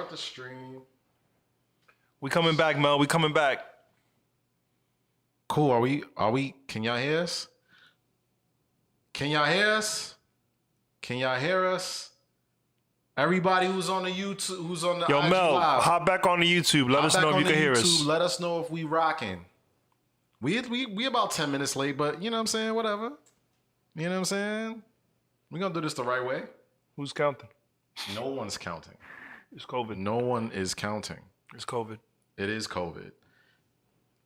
the stream. We coming back, Mel. We coming back. Cool. Are we? Can y'all hear us? Can y'all hear us? Can y'all hear us? Everybody who's on the YouTube, who's on the Yo, IG Mel, Live, hop back on the YouTube. Let us know if you can hear us. Let us know if we rocking. We about 10 minutes late, but you know what I'm saying? Whatever. You know what I'm saying? We're gonna do this the right way. Who's counting? No one's counting. It's COVID. No one is counting. It's COVID. It is COVID.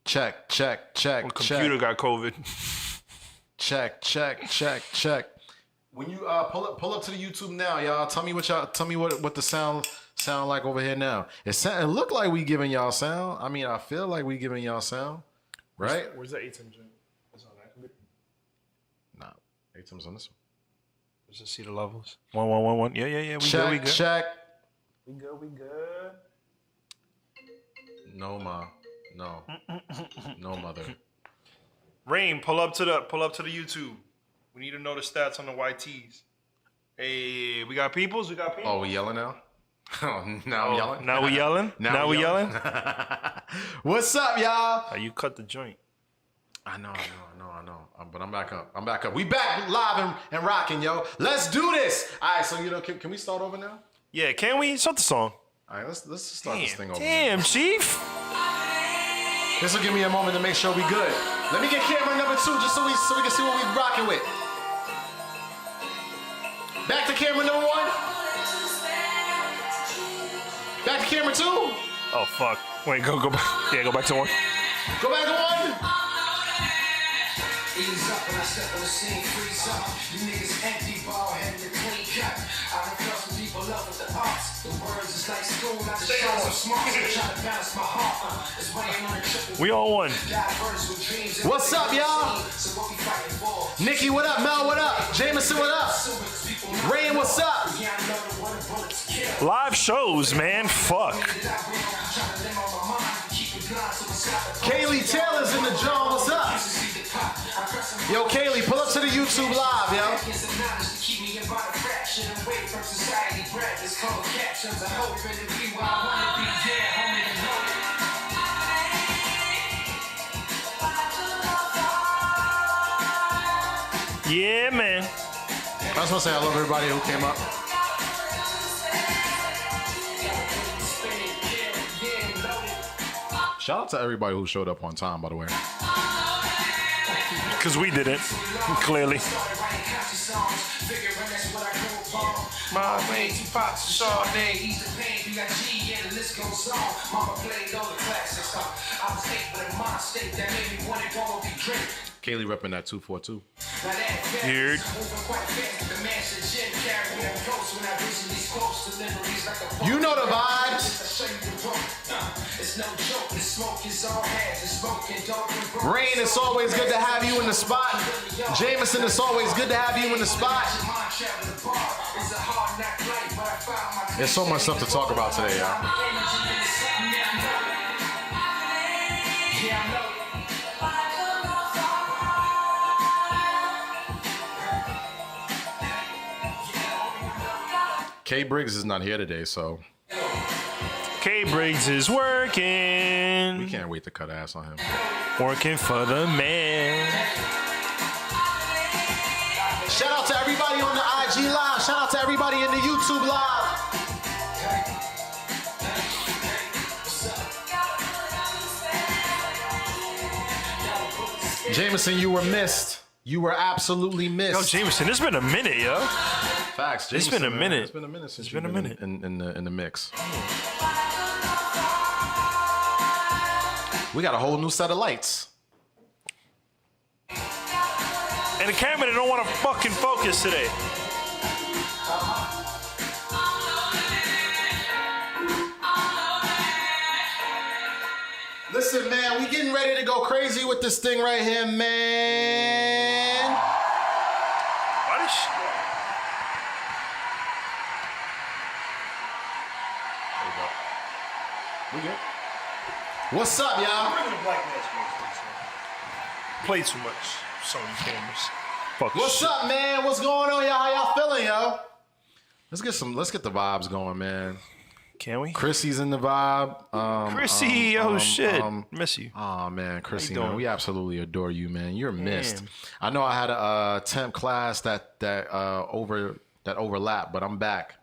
Check. My computer got COVID. Check. When you pull up to the YouTube now, y'all. Tell me what the sound like over here now. It look like we giving y'all sound. I mean, I feel like we giving y'all sound, right? Where's that ATEM joint? It's on that computer. Nah, ATEM's on this one. Let's just see the levels. 1. Yeah. We good. Check. We good. No, ma. No. No, mother. Rain, pull up to the YouTube. We need to know the stats on the YTs. Hey, we got peoples. Oh, we yelling now? Oh, now I'm yelling? Now we yelling? Now we yelling? What's up, y'all? You cut the joint. I know. But I'm back up. We back live and rocking, yo. Let's do this. All right, so, can we start over now? Yeah, can we? Start the song. All right, let's start this thing over. Damn, Chief. This will give me a moment to make sure we good. Let me get camera number 2 just so we can see what we rocking with. Back to camera number 1. Back to camera 2. Oh fuck! Wait, go back. Yeah, go back to 1. Go back to 1. Ease up when I step on the scene, freeze up. You niggas empty, ball head and clean cut. I done felt some people love with the arts. The words is like school, I just show some smart. So try to balance my heart. It's weighing on the triple. We on 1. What's up, y'all? Nikki, what up? Mel, what up? Jameson, what up? Rain, what's up? Live shows, man. Fuck. Kaylee Taylor's in the joint. What's up? Yo, Kaylee, pull up to the YouTube live, yo. Yeah, man. I just want to say I love everybody who came up. Shout out to everybody who showed up on time, by the way. Because we didn't, clearly. My way to pots and Chardonnay. Kaylee repping that 242. Weird. You know the vibes. Rain, it's always good to have you in the spot. Jameson, it's always good to have you in the spot. There's so much stuff to talk about today, y'all. K Briggs is not here today, so K Briggs is working. we can't wait to cut ass on him. Working for the man. Shout out to everybody on the IG live. Shout out to everybody in the YouTube live. Jameson, you were missed. You were absolutely missed. Yo, Jameson, it's been a minute, yo. Facts. It's been a man. minute. It's been a minute since It's been a minute in the mix. We got a whole new set of lights. And the camera don't want to fucking focus today. Listen, man, we getting ready to go crazy with this thing right here, man. Why this shit? There you go. We good. What's up, y'all? Play too much. Sony cameras. Fuck What's shit. up, man? What's going on, y'all? How y'all feeling, yo? Let's get the vibes going, man. Can we? Chrissy's in the vibe. Chrissy, shit. Miss you. Oh man, Chrissy, doing? man, we absolutely adore you, man. You're missed. Damn. I know I had a temp class that overlapped, but I'm back.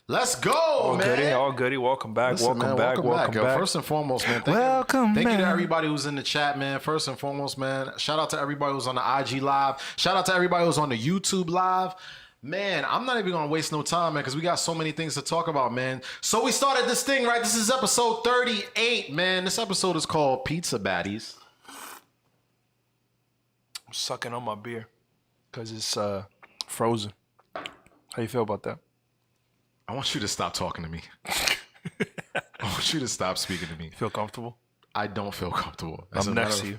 Let's go, All man. goody, all goody. Welcome back. Listen, welcome man, back. Welcome yo. back. First and foremost, man. Thank you to everybody who's in the chat, man. First and foremost, man. Shout out to everybody who's on the IG live. Shout out to everybody who's on the YouTube live. Man, I'm not even gonna waste no time, man, because we got so many things to talk about, man. So we started this thing, right? This is episode 38, man. This episode is called Pizza Baddies. I'm sucking on my beer because it's frozen. How you feel about that? I want you to stop talking to me. I want you to stop speaking to me. Feel comfortable? I don't feel comfortable. I'm next to you.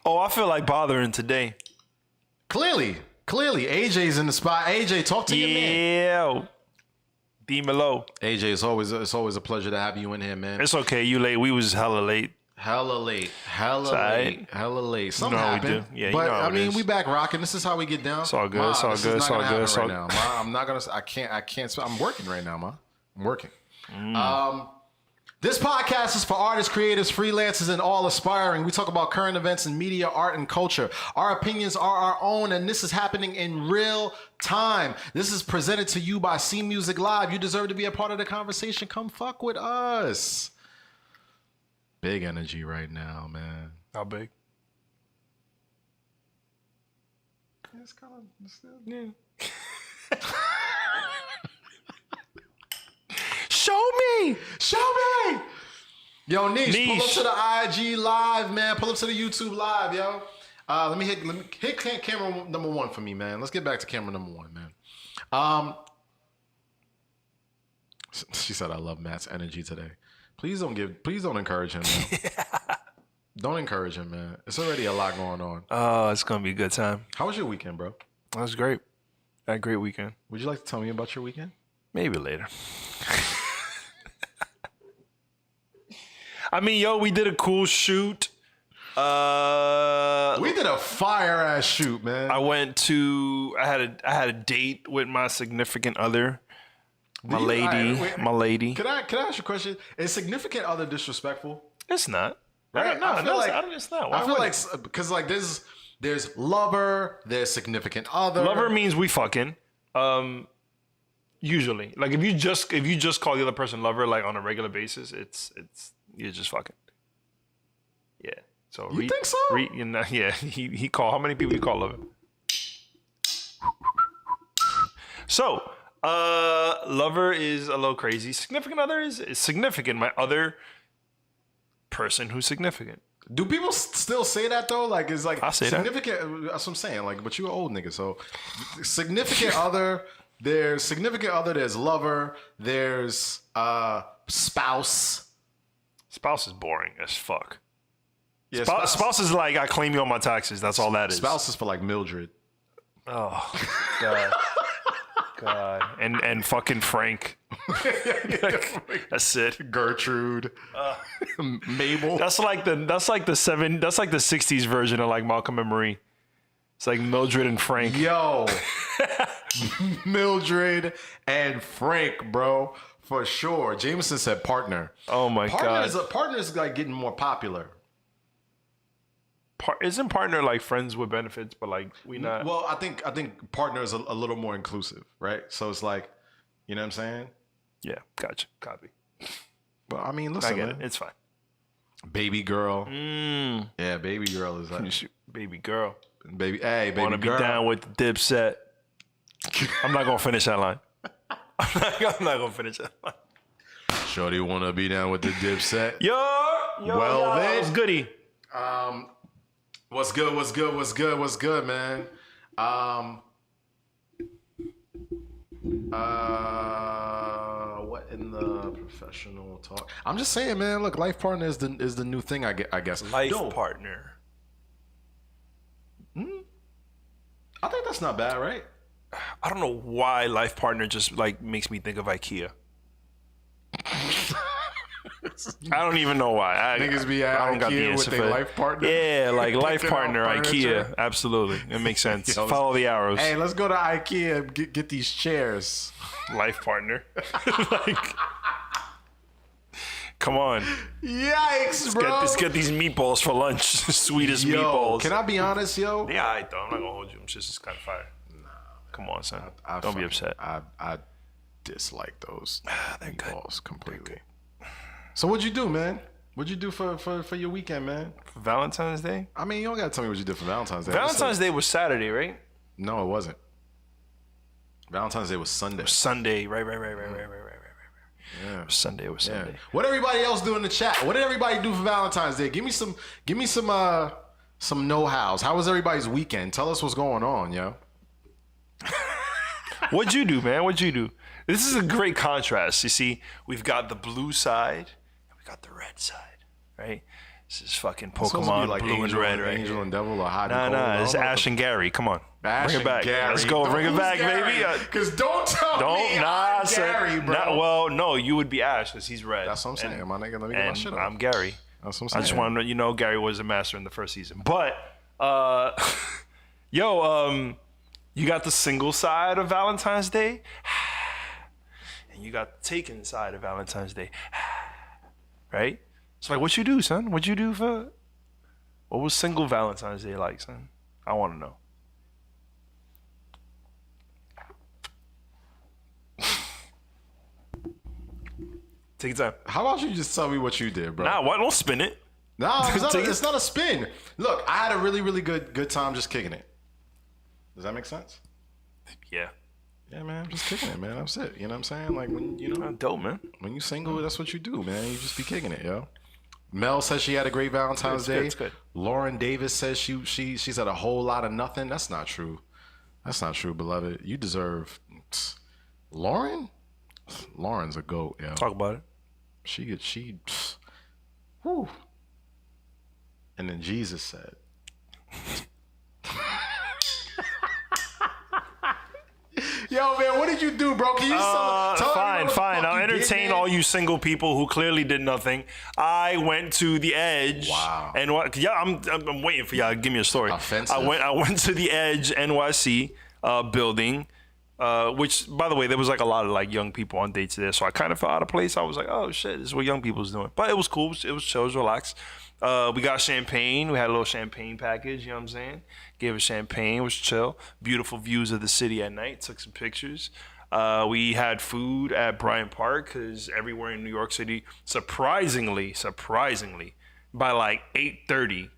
Oh, I feel like bothering today. Clearly, AJ's in the spot. AJ, talk to your man. Yeah. D Malo. AJ, it's always a pleasure to have you in here, man. It's okay. You late. We was hella late. Hella late. alright. Something how we happened. do. Yeah, but you know how I it mean, is. we back rocking. This is how we get down. It's all good. Ma, It's all this good. is It's not all gonna good. happen It's all right now. Ma, I'm not gonna. I can't. I'm working right now, ma. I'm working. This podcast is for artists, creators, freelancers, and all aspiring. We talk about current events in media, art, and culture. Our opinions are our own, and this is happening in real time. This is presented to you by C Music Live. You deserve to be a part of the conversation. Come fuck with us. Big energy right now, man. How big? It's kind of, Yeah. Show me. Yo, Niche, pull up Niche. to the IG live, man. Pull up to the YouTube live, yo. Let me hit camera number one for me, man. Let's get back to camera number one, man. She said, "I love Matt's energy today." Please don't encourage him. Man. Don't encourage him, man. It's already a lot going on. Oh, it's gonna be a good time. How was your weekend, bro? That was great. Had a great weekend. Would you like to tell me about your weekend? Maybe later. I mean, yo, we did a cool shoot. We did a fire ass shoot, man. I had a date with my significant other, my lady. Can I ask you a question? Is significant other disrespectful? It's not. Right? No, I feel like it's not. Why I feel would like it? because like there's lover, there's significant other. Lover means we fucking. Usually, like if you just call the other person lover, like on a regular basis, it's you're just fucking. Yeah. So You think so? You know, yeah. He call. How many people you call lover? So, lover is a little crazy. Significant other is significant. My other person who's significant. Do people still say that though? Like it's like I say that. significant. That's what I'm saying. Like, but you an old nigga, so significant other. There's significant other. There's lover. There's spouse. Spouse is boring as fuck. Yeah, Spouse is like I claim you on my taxes. That's all that is. Spouse is for like Mildred. Oh God. God. And fucking Frank. That's it. Gertrude. Mabel. That's like the 60s version of like Malcolm and Marie. It's like Mildred and Frank. Yo. Mildred and Frank, bro. For sure. Jameson said partner. Oh my God. Partner is like getting more popular. Isn't partner like friends with benefits, but like we not? Well, I think partner is a little more inclusive, right? So it's like, you know what I'm saying? Yeah, gotcha. Copy. Well, I mean, I listen, get man. it. It's fine. Baby girl. Yeah, baby girl is like Baby girl. baby Want to be girl. down with the Dipset. I'm not gonna finish that line. I'm not gonna finish that line. Shorty want to be down with the Dipset. Yo, Well, then. it's goody. What's good, man? What in the professional talk? I'm just saying, man. Look, life partner is the new thing. I guess. Life Yo, partner. I think that's not bad, right? I don't know why life partner just like makes me think of IKEA. I don't even know why. Niggas be at I don't got the IKEA with answer their for it. life partner. Yeah, like life Picking out partner, furniture. IKEA. Absolutely. It makes sense. Yo, Follow the arrows. Hey, let's go to IKEA and get these chairs. Life partner. Like, come on. Yikes, bro. Let's get these meatballs for lunch. Sweetest Yo, meatballs. can I be honest, yo? Yeah, I though. I'm not gonna hold you. It's just kind of fire. Nah. Come on, son. Don't be upset. I dislike those They're good. meatballs completely. So what'd you do, man? What'd you do for your weekend, man? For Valentine's Day? I mean, you don't gotta tell me what you did for Valentine's Day. Valentine's Day was Saturday, right? No, it wasn't. Valentine's Day was Sunday. Sunday. Right. Yeah. It was Sunday. It was Yeah. Sunday. What everybody else do in the chat? What did everybody do for Valentine's Day? Give me some know-hows. How was everybody's weekend? Tell us what's going on, yo. What'd you do, man? What'd you do? This is a great contrast. You see, we've got the blue side and we got the red side, right? This is fucking It's supposed to be Pokemon like Blue Angel, and Red, right? Angel and Devil or Hot and Cold. Nah, it's Ash and Gary. Come on. Ash bring it and back. Gary. Let's go. Bring it Who's back, Gary? baby. Because don't tell me I'm Gary, bro. Well, no, you would be Ash because he's red. That's what I'm saying, my nigga. Let me get my And shit off. I'm Gary. That's what I'm I saying. just want to Gary was a master in the first season. But, you got the single side of Valentine's Day. And you got the taken side of Valentine's Day. Right? It's like, what you do, son? What you do for... What was single Valentine's Day like, son? I want to know. Take your time. How about you just tell me what you did, bro? Nah, why don't spin it? No, Take it. it's not a spin. Look, I had a really, really good time just kicking it. Does that make sense? Yeah. Yeah, man, I'm just kicking it, man. That's it. You know what I'm saying? Like when Dope, man. when you single, that's what you do, man. You just be kicking it, yo. Mel says she had a great Valentine's Day. It's good. Lauren Davis says she's had a whole lot of nothing. That's not true. That's not true, beloved. You deserve Lauren. Lauren's a goat, yo. Talk about it. Whew. And then Jesus said, "Yo, man, what did you do, bro? Can you tell Fine. everyone what the fuck I'll you did, entertain man?" all you single people who clearly did nothing. I went to the Edge. Wow. And what? Yeah, I'm waiting for y'all to give me a story. Offensive. I went to the Edge NYC building. Which, by the way, there was like a lot of like young people on dates there, so I kind of felt out of place. I was like, "Oh shit, this is what young people's doing." But it was cool. It was chill. It was relaxed. We got champagne. We had a little champagne package. You know what I'm saying? Gave us champagne. It was chill. Beautiful views of the city at night. Took some pictures. We had food at Bryant Park because everywhere in New York City, surprisingly, by like 8:30,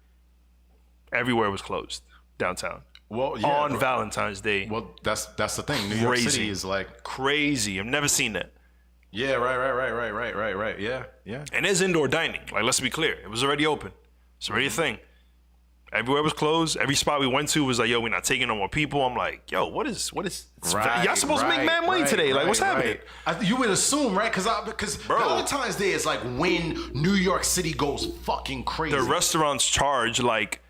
everywhere was closed downtown. Well, yeah, on Valentine's Day. Well, that's the thing. New York Crazy. City is like, Crazy. I've never seen that. yeah, right. Yeah. And there's indoor dining. Like, let's be clear. It was already open. It's already a thing. Everywhere was closed. Every spot we went to was like, yo, we're not taking no more people. I'm like, yo, what is y'all supposed to make mad money today. Like, what's happening? You would assume, right? Because Bro. Valentine's Day is like when New York City goes fucking crazy. The restaurants charge like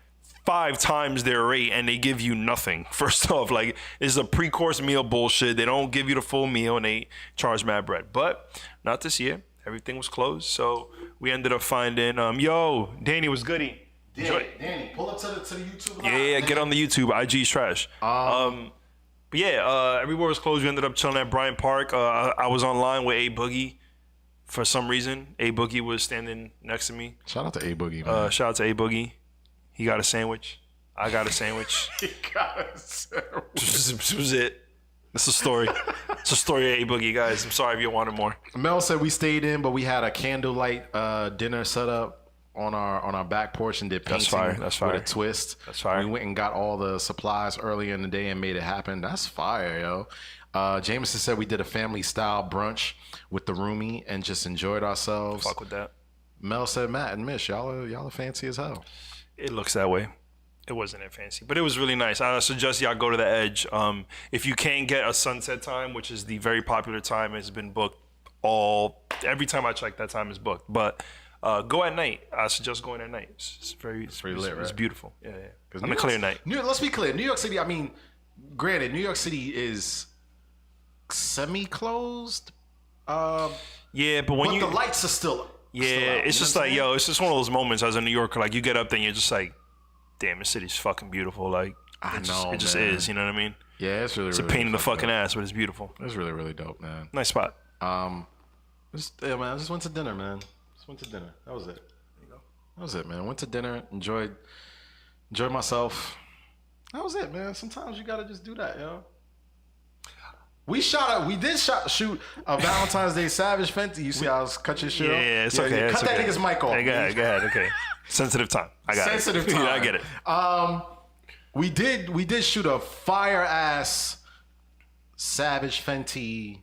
5 times their rate and they give you nothing. First off, like, it's a pre-course meal bullshit. They don't give you the full meal and they charge mad bread. But not this year. Everything was closed. So we ended up finding, Danny was goody. Danny, pull up to the YouTube. Yeah, get on the YouTube. IG's trash. But yeah, everywhere was closed. We ended up chilling at Bryant Park. I was online with A Boogie for some reason. A Boogie was standing next to me. Shout out to A Boogie, man. Shout out to A Boogie. He got a sandwich. I got a sandwich. He got a sandwich. This was it. That's the story. It's a story of A Boogie, guys. I'm sorry if you wanted more. Mel said we stayed in, but we had a candlelight dinner set up on our back porch and did painting. That's fire. With a twist. That's fire. We went and got all the supplies early in the day and made it happen. That's fire, yo. Jameson said we did a family style brunch with the roomie and just enjoyed ourselves. Fuck with that. Mel said, Matt and Mish, y'all are fancy as hell. It looks that way. It wasn't that fancy, but it was really nice. I suggest y'all go to the Edge. If you can't get a sunset time, which is the very popular time, it's been booked every time I check, that time is booked. But go at night. I suggest going at night. It's pretty lit, right? It's beautiful. Yeah. On a clear night. Let's be clear. New York City, I mean, granted, New York City is semi-closed. Yeah, but when the lights are still Yeah, still out. it's You know just what I'm like, saying? yo, it's just one of those moments as a New Yorker, like you get up there and you're just like, damn, this city's fucking beautiful. Like, it just man. is, you know what I mean? Yeah, it's really, It's a really pain in the fucking fucking dope. ass, but it's beautiful. It's really, really dope, man. Nice spot. Man, I just went to dinner, man. Just went to dinner. That was it. There you go. That was it, man. Went to dinner, enjoyed myself. That was it, man. Sometimes you gotta just do that, yo. We did shoot a Valentine's Day Savage Fenty. You see how I was cut your shit off? Yeah, it's okay. Cut it's that okay. nigga's mic off. Hey, go ahead, okay. Sensitive time. I got Sensitive it. time. Yeah, I get it. We did shoot a fire ass Savage Fenty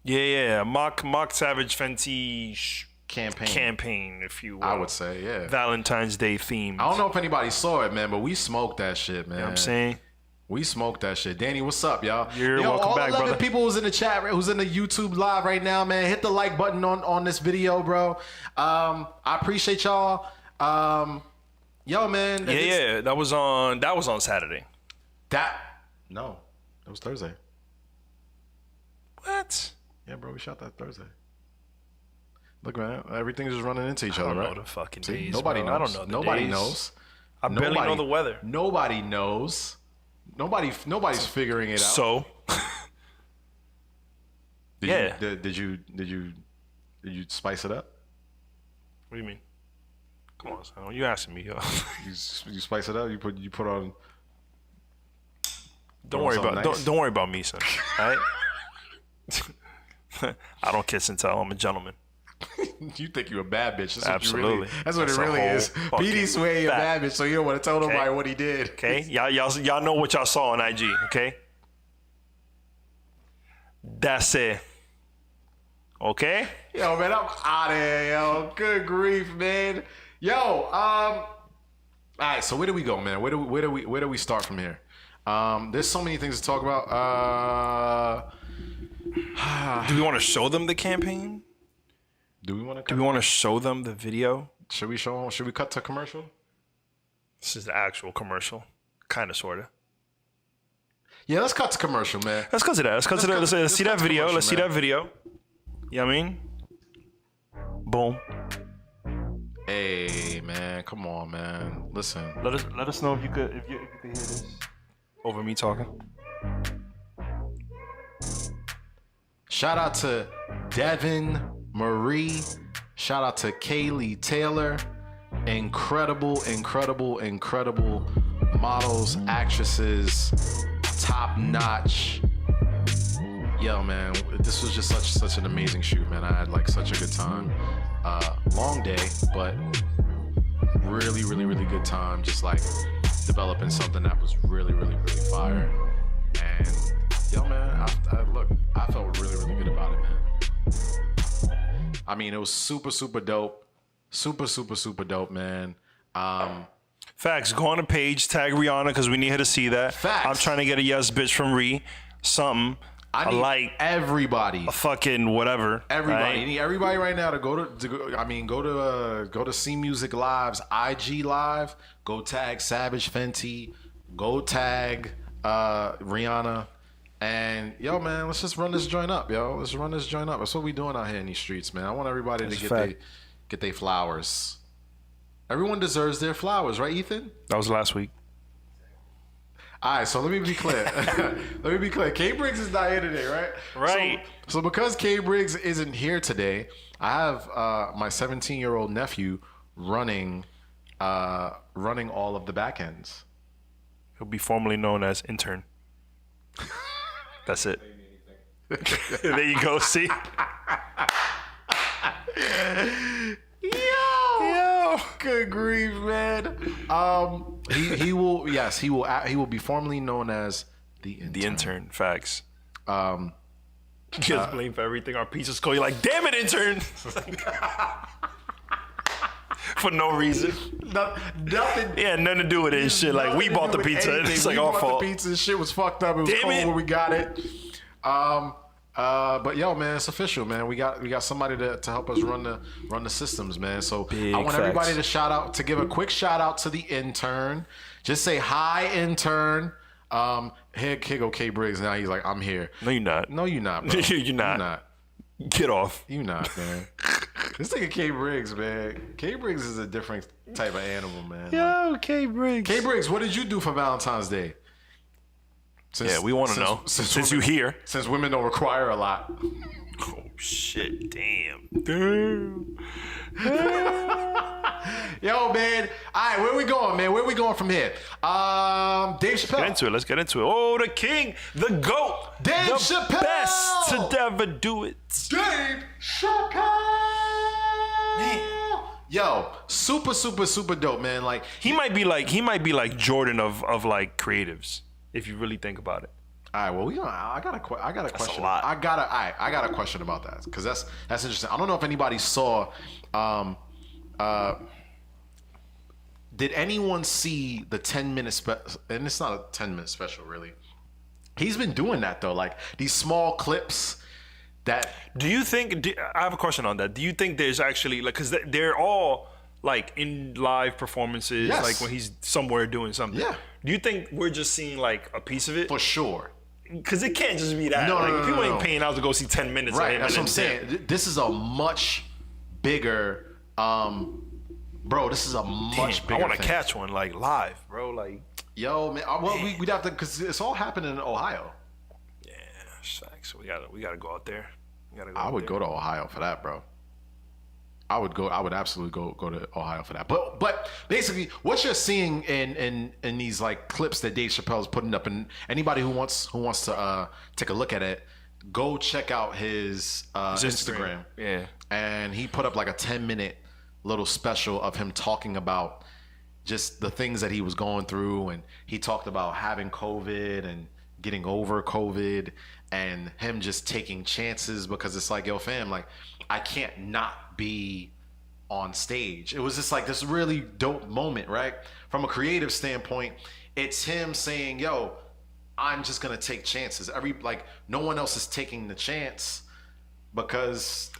Yeah. Mock Savage Fenty campaign, if you will. I would say, yeah. Valentine's Day themed. I don't know if anybody saw it, man, but we smoked that shit, man. You know what I'm saying? We smoked that shit. Danny, what's up, y'all? You're welcome all back, 11 brother. people who's in the chat, who's in the YouTube live right now, man, hit the like button on this video, bro. I appreciate y'all. Yo, man. Yeah. That was on Saturday. No, it was Thursday. What? Yeah, bro, we shot that Thursday. Look, man, everything's just running into each I other, don't right? know the fucking See, days. nobody bro. knows. I don't know the Nobody days. knows. I barely know the weather. Nobody knows. Nobody's figuring it out. So, Did you spice it up? what do you mean? Come on, son. You asking me, yo. You spice it up. You put on. Don't worry something about nice? don't worry about me, son. All right? I don't kiss and tell. I'm a gentleman. You think you a bad bitch? That's Absolutely. That's what That's it a really whole is. fucking PD swear you're a fact. bad bitch, so you don't want to tell nobody what he did. Okay? Y'all know what y'all saw on IG, okay? That's it. Okay? Yo, man, I'm out of here, yo. Good grief, man. Yo, all right. So where do we go, man? Where do we start from here? There's so many things to talk about. Do we want to show them the campaign? Do we want to? Do we want to show them the video? Should we show them? Should we cut to commercial? This is the actual commercial. Kind of, sort of. Yeah, let's cut to commercial, man. Let's cut to that. Let's see that video. commercial, Let's see man. that video. You know what I mean? Boom. Hey, man, come on, man. Listen. Let us know if you could hear this over me talking. Shout out to Devin Marie. Shout out to Kaylee Taylor. Incredible models, actresses, top notch. Yo, man, this was just such an amazing shoot, man. I had like such a good time. Long day, but really good time. Just like developing something that was really fire. And yo, man, I felt really good about it, man. I mean, it was super dope. Super dope, man. Facts. Go on the page, tag Rihanna because we need her to see that. Facts. I'm trying to get a yes bitch from Ree. Something. I need like everybody. a fucking whatever. Everybody, right? I need everybody right now to go to C Music Live's IG Live. Go tag Savage Fenty. Go tag Rihanna. And yo, man, let's just run this joint up, yo. Let's run this joint up. That's what we doing out here in these streets, man. I want everybody That's a to fact. get their flowers. Everyone deserves their flowers, right, Ethan? That was last week. All right, so let me be clear. K Briggs is not here today, right? Right. So because K Briggs isn't here today, I have my 17-year-old nephew running all of the back ends. He'll be formerly known as intern. That's it. There you go. See. Yo, good grief, man. He will be formally known as the intern. The intern. Facts. You guys blame for everything. Our pizza's cold. You're like, damn it, intern. For no reason. Nothing. Yeah, nothing to do with it and shit. Like, we bought the pizza. It's like our fault. The pizza shit was fucked up. It was Damn cold it. when we got it. But yo, man, it's official, man. We got somebody to help us run the systems, man. So Big I want facts. everybody to give a quick shout out to the intern. Just say hi, intern. Here go K Briggs. Now he's like, I'm here. No, you're not. No, you're not, bro. You're not. You're not. Get off. You not, man. This nigga K Briggs, man. K Briggs is a different type of animal, man. Yo, K Briggs. K Briggs, what did you do for Valentine's Day? Yeah, we want to know. Since you here. Since women don't require a lot. Oh, shit. Damn. Yo, man. All right, where we going, man? Where we going from here? Dave Chappelle. Let's get into it. Oh, the king, the GOAT. Dave the Chappelle. best to ever do it. Dave Chappelle. Man. Yo, super dope, man. Like He might be like Jordan of like creatives, if you really think about it. all right, well, I got a question. a lot. I got a question about that because that's interesting. I don't know if anybody saw. Did anyone see the 10-minute special? And it's not a 10-minute special, really. He's been doing that though, like these small clips. That Do you think? I have a question on that. Do you think there's actually like because they're all like in live performances, Yes. like when he's somewhere doing something? Yeah. Do you think we're just seeing like a piece of it? for sure. Because it can't just be that. No, like no, people no. ain't paying out to go see 10 minutes. Right, of him that's and what I'm then saying. This is a much bigger, bro. This is a much bigger. I want to thing. catch one like live, bro. Like, Yo, man. Well, we'd have to because it's all happening in Ohio. yeah, so we gotta go out there. We gotta go. I would go to Ohio for that, bro. I would absolutely go to Ohio for that. But basically, what you're seeing in these like clips that Dave Chappelle's putting up, and anybody who wants to take a look at it, go check out his Instagram. Yeah. And he put up like a 10-minute little special of him talking about just the things that he was going through, and he talked about having COVID and getting over COVID and him just taking chances because it's like, yo, fam, like I can't not be on stage. It was just like this really dope moment, right? From a creative standpoint, it's him saying, yo, I'm just gonna take chances. No one else is taking the chance because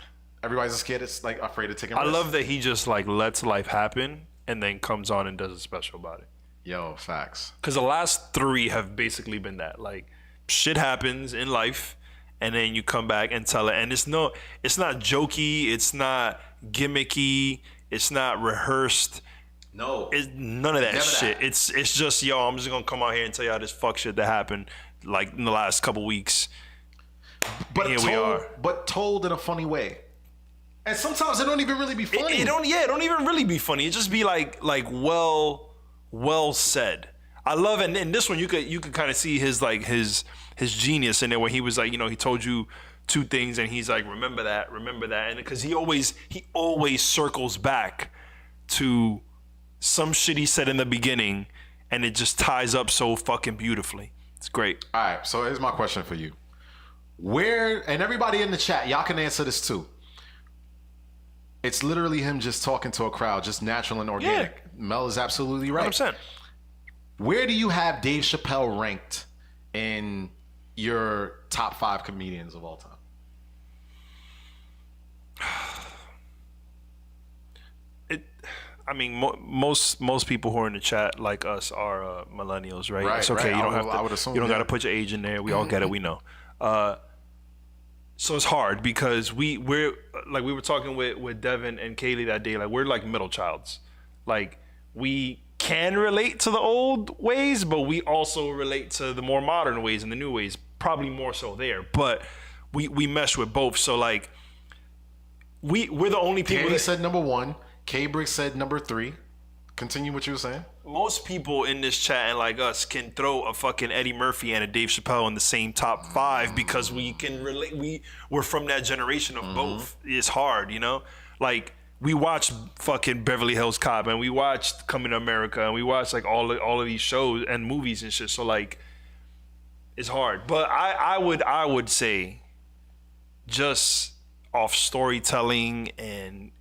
everybody's scared. It's like afraid of taking. I risks. love that he just like lets life happen and then comes on and does a special about it. Yo, facts. Because the last 3 have basically been that. Like, shit happens in life, and then you come back and tell it. And it's not jokey, it's not gimmicky, it's not rehearsed. No, It's none of that Never shit. that. It's just, yo, I'm just gonna come out here and tell y'all this fuck shit that happened like in the last couple weeks. but here told, we are. but told in a funny way. And sometimes it don't even really be funny. It don't even really be funny. It just be like well said. I love it. And in this one you could kind of see his genius in there, where he was like, he told you 2 things and he's like, remember that, and because he always circles back to some shit he said in the beginning, and it just ties up so fucking beautifully. It's great. All right, so here's my question for you. And everybody in the chat, y'all can answer this too. It's literally him just talking to a crowd, just natural and organic. Mel is absolutely right. 100%. Where do you have Dave Chappelle ranked in your top 5 comedians of all time? I mean, most people who are in the chat like us are millennials, right? Right, It's okay. right. You don't have to. I would assume, you don't yeah. got to put your age in there. We all get it. We know. So it's hard because we're like we were talking with Devin and Kaylee that day. Like we're like middle childs. Like we can relate to the old ways, but we also relate to the more modern ways and the new ways. Probably more so there, but we mesh with both. So like we're the only people. Danny said number 1. K-Brick said number 3. Continue what you were saying. Most people in this chat and like us can throw a fucking Eddie Murphy and a Dave Chappelle in the same top 5 because we can relate. We're from that generation of both. It's hard, Like we watched fucking Beverly Hills Cop and we watched Coming to America and we watched like all of these shows and movies and shit. So like, it's hard. But I would say, just off storytelling and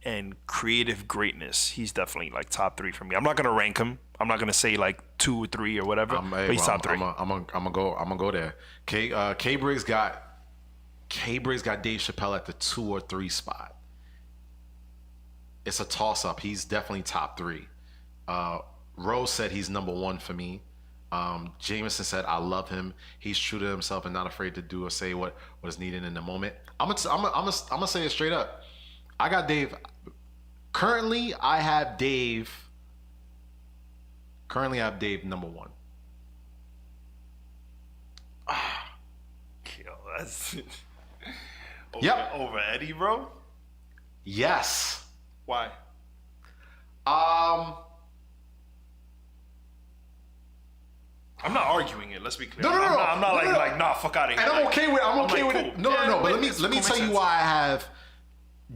creative greatness, he's definitely like top 3 for me. I'm not gonna rank him. I'm not gonna say like 2 or 3 or whatever. But he's top 3. I'm gonna go there. K Briggs got Dave Chappelle at the 2 or 3 spot. It's a toss up. He's definitely top 3. Rose said he's number 1 for me. Jameson said, I love him. He's true to himself and not afraid to do or say what is needed in the moment. I'm gonna say it straight up. I got Dave. Currently, I have Dave. Currently, I have Dave number 1. Yo, that's Yep. over Eddie, bro. Yes. Why? Um. I'm not arguing it. Let's be clear. No. I'm not No. like nah, fuck out of here. And I'm okay with. I'm okay like, with cool. it. No. Yeah, But let it's me cool, tell makes you sense. why I have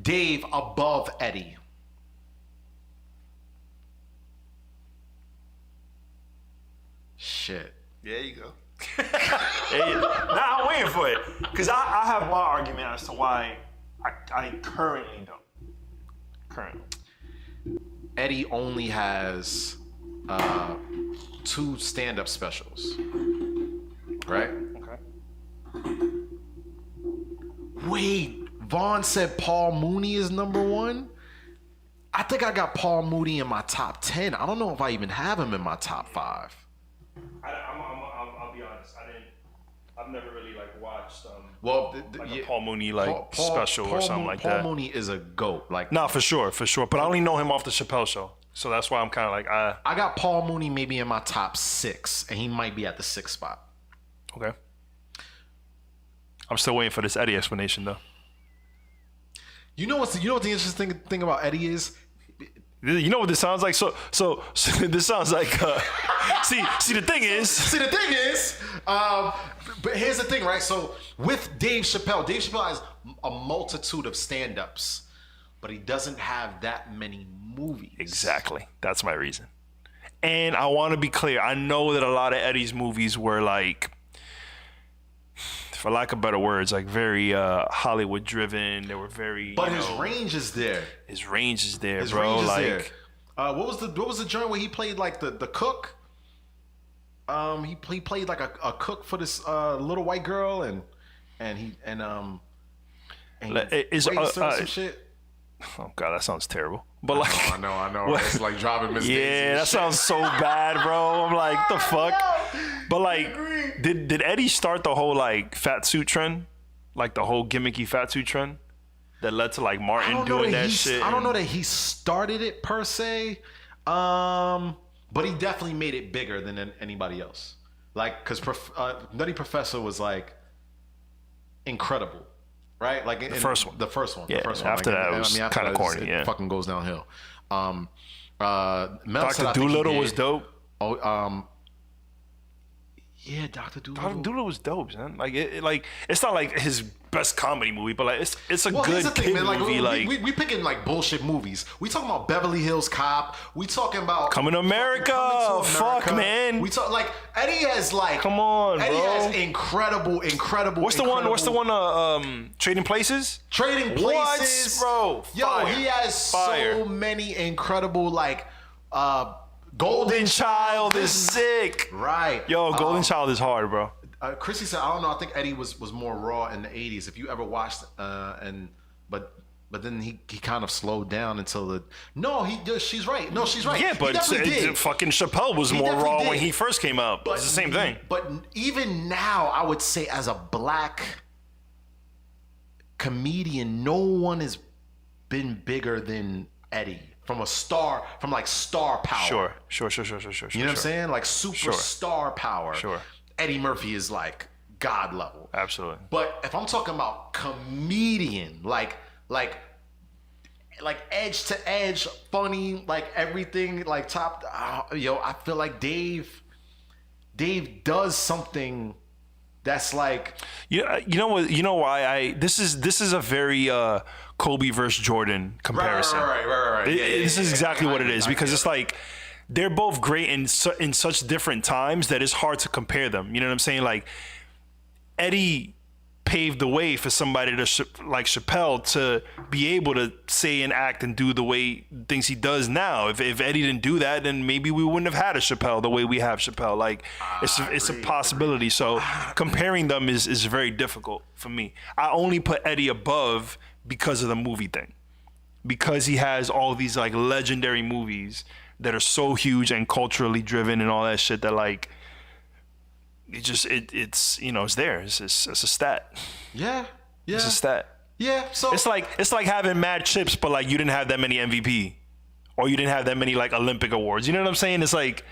Dave above Eddie. Shit. There you go. Nah, I'm waiting for it. Because I have my argument as to why I currently don't. Currently. Eddie only has 2 stand-up specials. Right? Okay. Wait, Vaughn said Paul Mooney is number 1? I think I got Paul Mooney in my top 10. I don't know if I even have him in my top 5. I'll be honest. I've never really like watched Well, a Paul Mooney special or something like that. Paul Mooney is a GOAT. Like, Nah, for sure. But I only know him off the Chappelle Show, so that's why I'm kind of like, I got Paul Mooney maybe in my top 6, and he might be at the 6th spot. okay. I'm still waiting for this Eddie explanation though. You know what the interesting thing about Eddie is? You know what this sounds like? So this sounds like. See, the thing is. But here's the thing, right? So with Dave Chappelle has a multitude of stand-ups, but he doesn't have that many movies. Exactly. That's my reason. And I want to be clear. I know that a lot of Eddie's movies were like, for lack of better words, like very Hollywood driven. They were very. But his range is there. His range is there, His bro. range is like, there. What was the joint where he played like the cook? He played like a cook for this little white girl, and he is raised her or some shit. oh god, that sounds terrible. But like, I know. It's like driving Miss Daisy. yeah, that sounds so bad, bro. I'm like, the fuck. But like, did Eddie start the whole like fat suit trend, like the whole gimmicky fat suit trend that led to like Martin doing that shit? I don't know that he started it per se, but he definitely made it bigger than anybody else. Like, cause Nutty Professor was like incredible, right? Like the first one. The first one. Yeah. The first one. After like, that, it was kind of corny. It fucking goes downhill. Mel said, Dr. I think he Doolittle did. was dope. Oh, yeah, Dr. Doolittle. Dr. Doolittle was dope, man. Like it's not like his best comedy movie, but like it's a Well, here's good the thing, kid man. movie. Like We picking like bullshit movies. We talking about Beverly Hills Cop. We talking about Coming to America. Coming to Fuck, America. man. We talk like Eddie has like. Come on, Eddie bro. has incredible. What's the one? Trading Places. Trading Places, bro? Yo, Fire. he has Fire. so many incredible like. Golden Child is sick. Right. Yo, Golden Child is hard, bro. Chrissy said, I don't know. I think Eddie was more raw in the '80s. If you ever watched, but then he kind of slowed down until the. No, she's right. No, she's right. Yeah, He but definitely did. fucking Chappelle was He more definitely raw did. when he first came out. It's the same thing. But even now, I would say as a black comedian, no one has been bigger than Eddie from star power. Sure. You know what I'm saying? Like superstar power. Sure. Eddie Murphy is like God level. Absolutely. But if I'm talking about comedian, like edge to edge, funny, like everything, like top. I feel like Dave does something that's like. You know what? You know why this is a very Kobe versus Jordan comparison. Right. This is exactly what it is, because it's like they're both great in such different times that it's hard to compare them. You know what I'm saying? Like Eddie paved the way for somebody like Chappelle to be able to say and act and do the way things he does now. If Eddie didn't do that, then maybe we wouldn't have had a Chappelle the way we have Chappelle. Like it's a possibility. So comparing them is very difficult for me. I only put Eddie above because of the movie thing, because he has all these like legendary movies that are so huge and culturally driven and all that shit that like it's you know, it's there. It's a stat. Yeah. It's a stat. Yeah. So It's like having mad chips, but like you didn't have that many MVP, or you didn't have that many like Olympic awards. You know what I'm saying? It's like,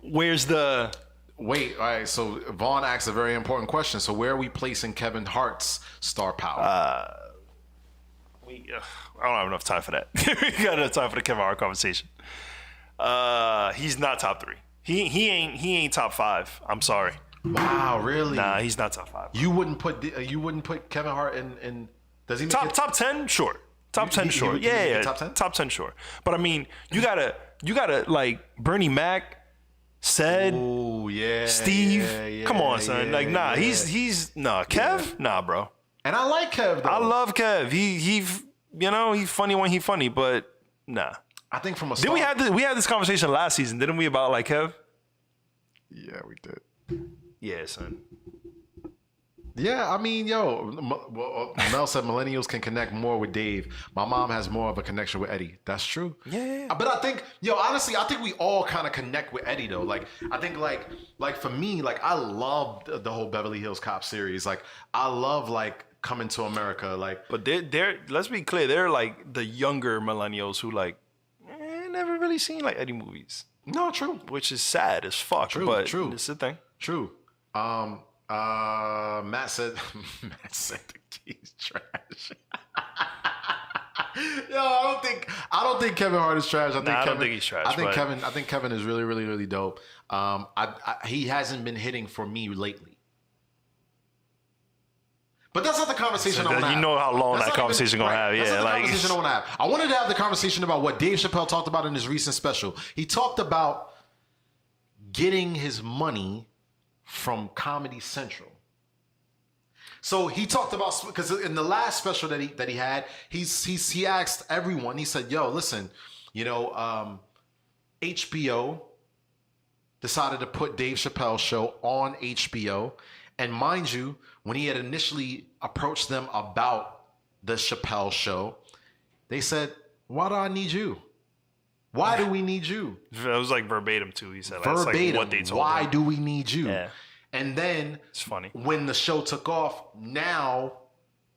where's the wait. All right. So Vaughn asked a very important question. So where are we placing Kevin Hart's star power? I don't have enough time for that. We got enough time for the Kevin Hart conversation. He's not top 3. He ain't top 5. I'm sorry. Wow. Really? Nah, he's not top 5. You wouldn't put Kevin Hart in. Does he make Top 10? Sure. Top 10, sure. would- you would Yeah. make top 10? Top 10, sure. But I mean, you gotta like Bernie Mac said. Oh yeah. Steve, yeah, come on, son. yeah, Like, nah, yeah. he's nah. Kev, nah, bro. And I like Kev though. I love Kev. He he's funny when he funny, but nah. I think from a. Did we had this conversation last season, didn't we? About like Kev? Yeah, we did. Yeah, son. Yeah, I mean, Mel said millennials can connect more with Dave. My mom has more of a connection with Eddie. That's true. Yeah. But I think, honestly, I think we all kind of connect with Eddie though. Like, I think like for me, like I loved the whole Beverly Hills Cop series. Like, I love like Coming to America. Like, But they're let's be clear, they're like the younger millennials who like never really seen like Eddie movies, no, true, which is sad as fuck. True, but true. it's the thing. true. Matt said the key's trash. I don't think Kevin Hart is trash. I don't think he's trash, I think but- Kevin is really, really, really dope. He hasn't been hitting for me lately. But that's not the conversation I want to have. You know how long That's that not conversation even- gonna have. That's Yeah, not the like conversation I want to have. I wanted to have the conversation about what Dave Chappelle talked about in his recent special. He talked about getting his money from Comedy Central. So he talked about, because in the last special that he had, he asked everyone. He said, "Yo, listen, HBO decided to put Dave Chappelle's show on HBO, and mind you, when he had initially approached them about the Chappelle show, they said, 'Why do I need you? Why do we need you?'" it was like verbatim too. He said that's Verbatim. like what they told Why him. do we need you? Yeah. And then It's funny. when the show took off, now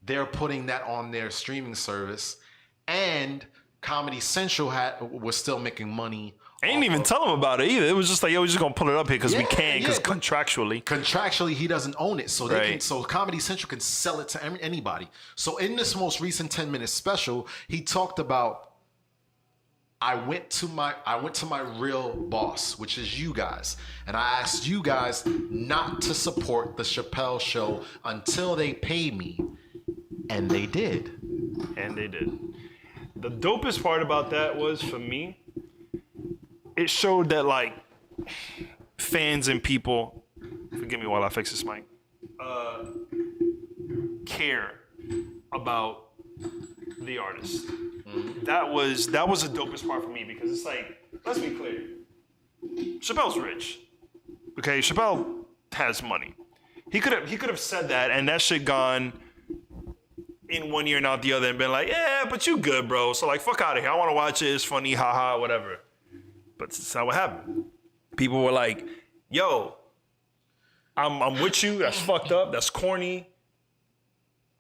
they're putting that on their streaming service, and Comedy Central was still making money. I didn't even tell him about it either. It was just like, yo, we're just gonna pull it up here because we Yeah, can, because yeah. contractually. Contractually, he doesn't own it, so Right. so Comedy Central can sell it to anybody. So in this most recent 10-minute special, he talked about, I went to my real boss, which is you guys, and I asked you guys not to support the Chappelle show until they pay me, and they did. And they did. The dopest part about that was, for me, it showed that like fans and people, forgive me while I fix this mic, care about the artist. That was the dopest part for me, because it's like, let's be clear, Chappelle's rich. Okay, Chappelle has money. He could have said that, and that shit gone in one ear and out the other, and been like, yeah, but you good, bro. So like, fuck out of here. I want to watch it. It's funny, haha, whatever. But that's not what happened. People were like, yo, I'm with you. That's fucked up. That's corny.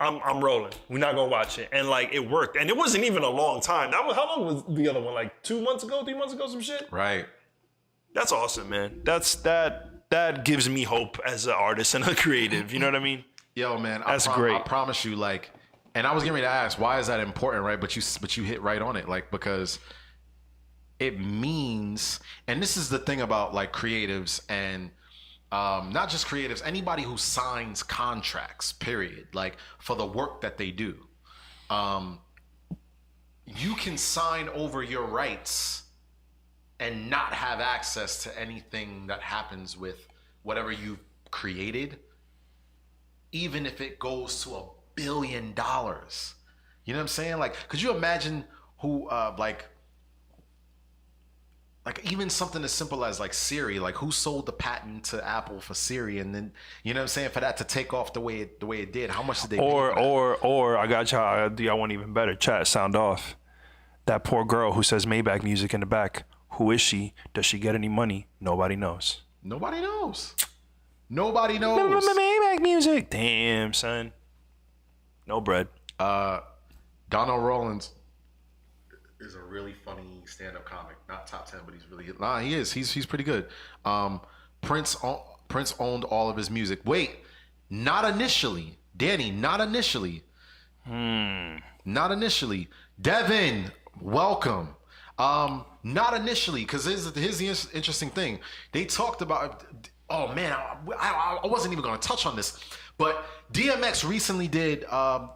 I'm rolling. We're not gonna watch it. And like, it worked. And it wasn't even a long time. How long was the other one? Like 2 months ago, 3 months ago, some shit? Right. That's awesome, man. That gives me hope as an artist and a creative. You know what I mean? Yo, man, That's great. I promise you, like, and I was getting ready to ask, why is that important, right? But you hit right on it, like, because it means, and this is the thing about like creatives and not just creatives, anybody who signs contracts, period, like for the work that they do. You can sign over your rights and not have access to anything that happens with whatever you've created, even if it goes to $1 billion. You know what I'm saying? Like, could you imagine who, like even something as simple as like Siri, like who sold the patent to Apple for Siri, and then, you know what I'm saying, for that to take off the way it did, how much did they pay for that? Or I got y'all one even better. Chat, sound off. That poor girl who says Maybach music in the back. Who is she? Does she get any money? Nobody knows. Nobody knows. Nobody knows. Maybach music. Damn, son. No bread. Donald Rollins is a really funny stand-up comic. Not top 10, but he's really he is. He's pretty good. Prince owned all of his music. Wait, not initially, Danny. Not initially. Not initially. Devin, welcome. Not initially, because here's the interesting thing. They talked about. Oh man, I wasn't even going to touch on this, but DMX recently did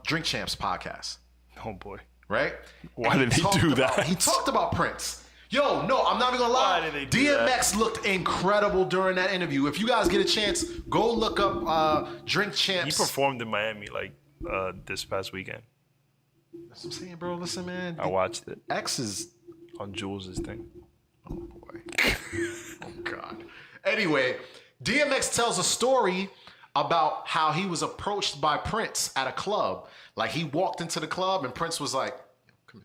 Drink Champs podcast. Oh boy. Right? Why did he do that? He talked about Prince. Yo, no, I'm not even gonna lie. Why did they do DMX that? looked incredible during that interview. If you guys get a chance, go look up Drink He Champs. performed in Miami like this past weekend. That's what I'm saying, bro. Listen, man. I watched it X is. on Jules' thing. Oh boy. Oh God. Anyway, DMX tells a story about how he was approached by Prince at a club. Like he walked into the club and Prince was like, "Come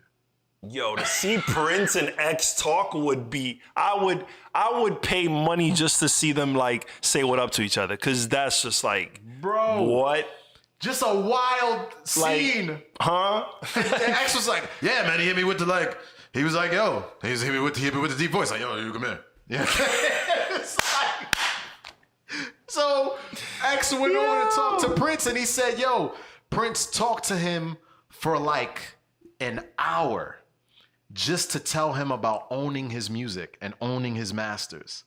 here." Yo, to see Prince and X talk would be, I would pay money just to see them like say what up to each other, because that's just like, Bro. what? Just a wild scene. Like, huh? And X was like, "Yeah, man." He hit me with the like. He was like, "Yo." He hit me with the deep voice, like, "Yo, you come here." Yeah. It's like, so X went over to talk to Prince, and he said, "Yo." Prince talked to him for like an hour just to tell him about owning his music and owning his masters.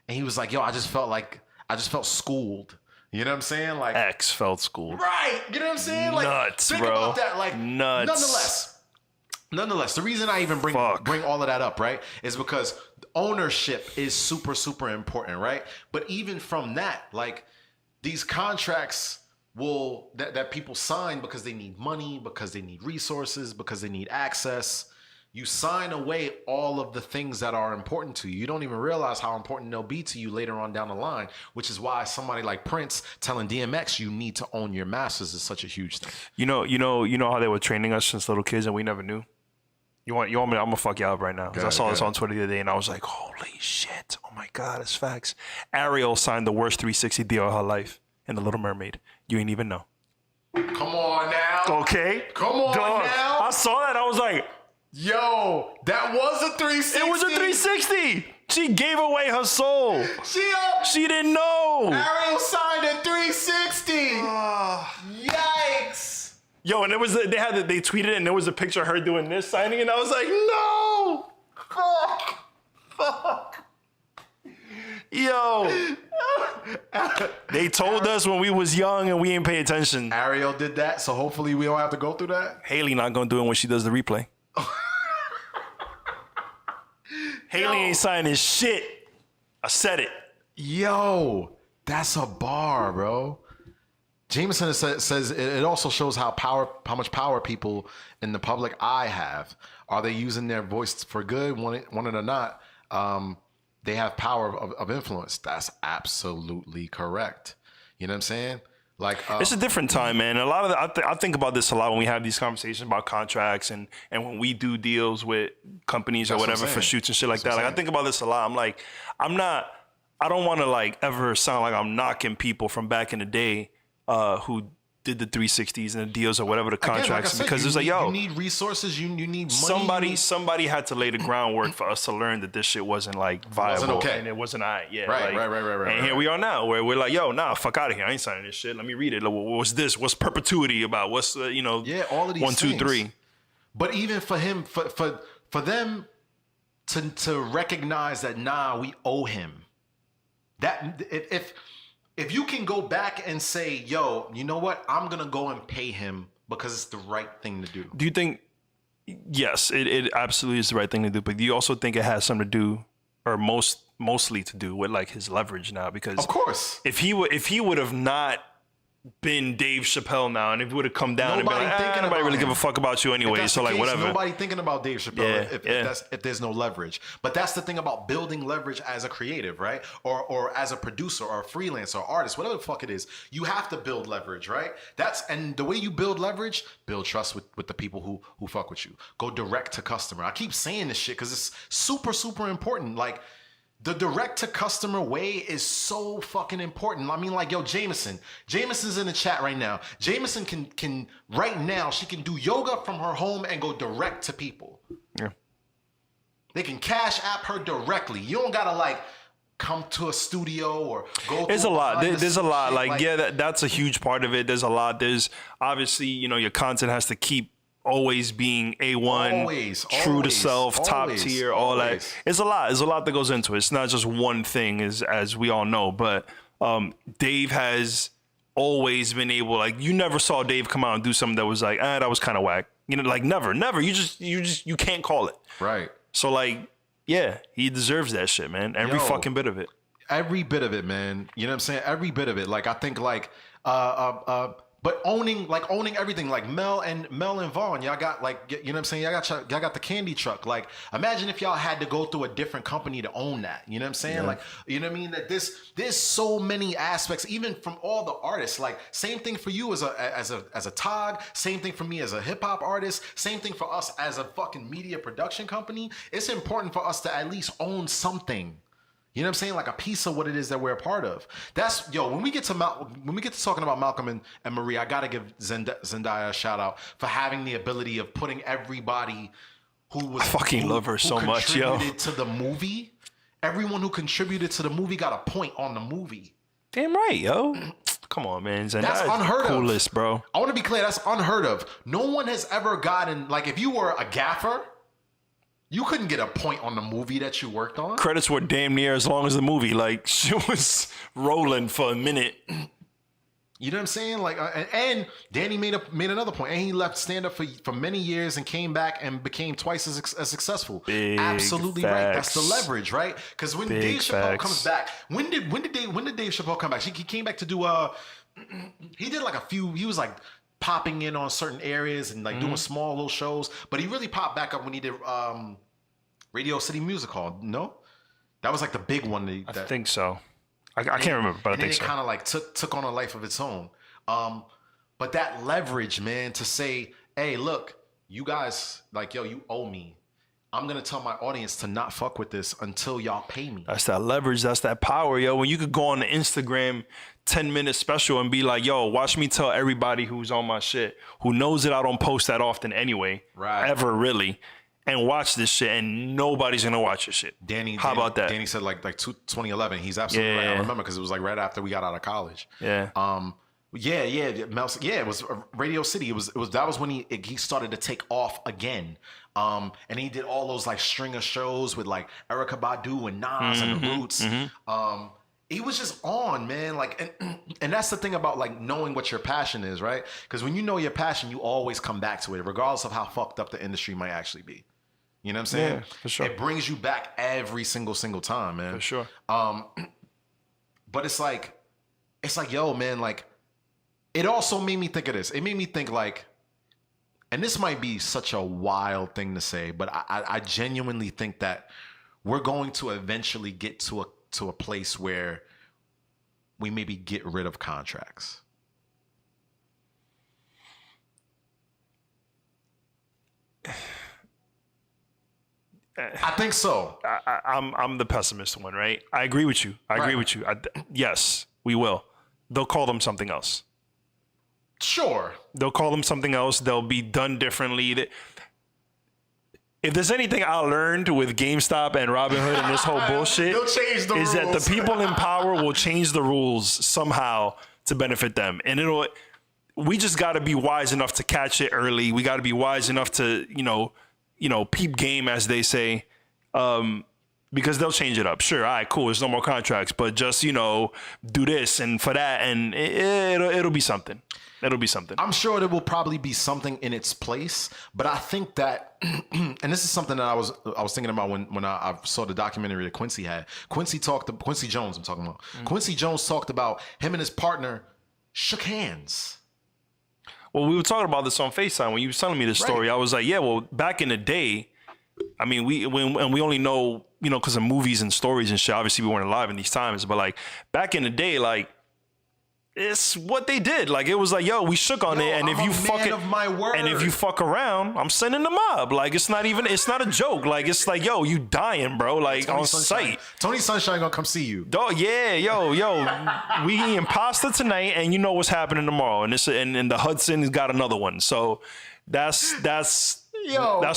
And he was like, "Yo, I just felt schooled." You know what I'm saying? Like X felt schooled. right. You know what I'm saying? Like Nuts, think bro. about that. Like Nuts. Nonetheless, the reason I even bring all of that up, right, is because ownership is super, super important, right? But even from that, like these contracts that people sign because they need money, because they need resources, because they need access. You sign away all of the things that are important to you. You don't even realize how important they'll be to you later on down the line, which is why somebody like Prince telling DMX you need to own your masters is such a huge thing. You know how they were training us since little kids and we never knew? You want me? I'm gonna fuck you up right now because I saw this on Twitter the other day and I was like, holy shit! Oh my god, it's facts. Ariel signed the worst 360 deal of her life in The Little Mermaid. You ain't even know. Come on now. Okay. Come on now. I saw that. I was like, yo, that was a 360. it was a 360. She gave away her soul. She didn't know. Ariel signed a 360. Yikes. Yo, and they tweeted it and there was a picture of her doing this signing and I was like, no. Fuck. Yo. They told us when we was young and we ain't pay attention. Ariel did that, so hopefully we don't have to go through that. Haley not gonna do it when she does the replay. Haley ain't signing shit. I said it. Yo, that's a bar, bro. Jameson says it also shows how much power people in the public eye have. Are they using their voice for good? Want it or not, they have power of influence. That's absolutely correct. You know what I'm saying? Like it's a different time, man. A lot of I think about this a lot when we have these conversations about contracts and when we do deals with companies or whatever for shoots and shit like that. Like I think about this a lot. I'm like, I don't want to like ever sound like I'm knocking people from back in the day who did the 360s and the deals or whatever the contracts, said, because it's like, yo, you need resources, you need money. Somebody had to lay the groundwork for us to learn that this shit wasn't like viable, okay. and it wasn't right. Right. And here we are now, where we're like, yo, nah, fuck out of here. I ain't signing this shit. Let me read it. Like, what's this? What's perpetuity about? What's all of these 1, 2, 3. But even for him, for them to recognize that, nah, we owe him. That if you can go back and say, yo, you know what? I'm going to go and pay him because it's the right thing to do. Do you think, yes, it absolutely is the right thing to do, but do you also think it has something to do, or mostly to do with like his leverage now? Because of course, if he would have not been Dave Chappelle now, and if he would have come down and been like, nobody really give a fuck about you anyway, so like whatever. Nobody thinking about Dave Chappelle if there's no leverage. But that's the thing about building leverage as a creative, right? Or as a producer or a freelancer or artist, whatever the fuck it is, you have to build leverage, right? And the way you build leverage, build trust with the people who fuck with you. Go direct to customer. I keep saying this shit because it's super, super important. Like, The direct to customer way is so fucking important. I mean, like, yo, Jameson's in the chat right now. Jameson can right now, she can do yoga from her home and go direct to people. Yeah. They can cash app her directly. You don't gotta like come to a studio or go. There's a lot. There's a lot. Shit. Like yeah, that's a huge part of it. There's a lot. There's obviously, your content has to keep always being A1, Always, true to self, top always, tier, all that. always. It's a lot. There's a lot that goes into it. It's not just one thing, as we all know. But Dave has always been able. Like you never saw Dave come out and do something that was like, that was kind of whack. Like never. You can't call it. Right. So like, yeah, he deserves that shit, man. Every fucking bit of it. Every bit of it, man. You know what I'm saying? Every bit of it. Like I think like but owning everything, like Mel and Vaughn, y'all got like, you know what I'm saying? Y'all got the candy truck. Like imagine if y'all had to go through a different company to own that. You know what I'm saying? Yeah. Like, you know what I mean? That there's so many aspects, even from all the artists. Like same thing for you as a Tog, same thing for me as a hip hop artist, same thing for us as a fucking media production company. It's important for us to at least own something. You know what I'm saying? Like a piece of what it is that we're a part of. That's when we get to talking about Malcolm and Marie, I gotta give Zendaya a shout out for having the ability of putting everybody who was I fucking love her so much, yo. contributed to the movie. Everyone who contributed to the movie got a point on the movie. Damn right, yo. Come on, man. Zendaya's That's unheard of. coolest, bro. I want to be clear. That's unheard of. No one has ever gotten like if you were a gaffer. You couldn't get a point on the movie that you worked on. Credits were damn near as long as the movie. Like, she was rolling for a minute. You know what I'm saying? Like, and Danny made another point, and he left stand up for many years and came back and became twice as successful. Big Absolutely facts. right. That's the leverage, right? Because when Big Dave Chappelle facts. comes back, when did Dave Chappelle come back? He came back to do he did like a few. He was like popping in on certain areas and like doing small little shows, but he really popped back up when he did Radio City Music Hall. No, that was like the big one. I think so. I can't remember, but I and then think it so. kind of like took on a life of its own. But that leverage, man, to say, hey, look, you guys, like, yo, you owe me. I'm gonna tell my audience to not fuck with this until y'all pay me. That's that leverage. That's that power, yo. When you could go on the Instagram 10-minute special and be like, yo, watch me tell everybody who's on my shit, who knows that I don't post that often anyway, Right. ever really, and watch this shit, and nobody's gonna watch your shit. How about that? Danny said like 2011. He's absolutely right. I Yeah. remember because it was like right after we got out of college. Yeah. It was Radio City. It was that was when he started to take off again. And he did all those like string of shows with like Erykah Badu and Nas and the Roots. He was just on, man. Like, and that's the thing about like knowing what your passion is, right? Because when you know your passion, you always come back to it, regardless of how fucked up the industry might actually be. You know what I'm saying? Yeah, for sure. It brings you back every single time, man. For sure. But it's like, yo, man, like, it also made me think of this. It made me think like, and this might be such a wild thing to say, but I genuinely think that we're going to eventually get to a place where we maybe get rid of contracts. I think so. I'm the pessimist one, right? I agree with you. I agree with you. Yes, we will. They'll call them something else. Sure. They'll call them something else. They'll be done differently. If there's anything I learned with GameStop and Robinhood and this whole bullshit, They'll change the is that rules. the people in power will change the rules somehow to benefit them. And we just got to be wise enough to catch it early. We got to be wise enough to, peep game, as they say, because they'll change it up. Sure, all right, cool. There's no more contracts, but just, do this and for that, and it'll be something. It'll be something. I'm sure there will probably be something in its place, but I think that, and this is something that I was thinking about when I saw the documentary that Quincy had. Quincy Jones, I'm talking about. Quincy Jones talked about him and his partner shook hands. Well, we were talking about this on FaceTime when you were telling me this story. Right. I was like, yeah, well, back in the day, I mean, we only know, because of movies and stories and shit. Obviously, we weren't alive in these times, but like back in the day, like it's what they did. Like, it was like, yo, we shook on it, and if you fuck it, of my word. and if you fuck around, I'm sending the mob. Like, it's not a joke. Like, it's like, yo, you dying, bro. Like, on sight. Tony Sunshine gonna come see you. Dog, yeah, yo, we eating pasta tonight, and you know what's happening tomorrow. And and the Hudson's got another one. So that's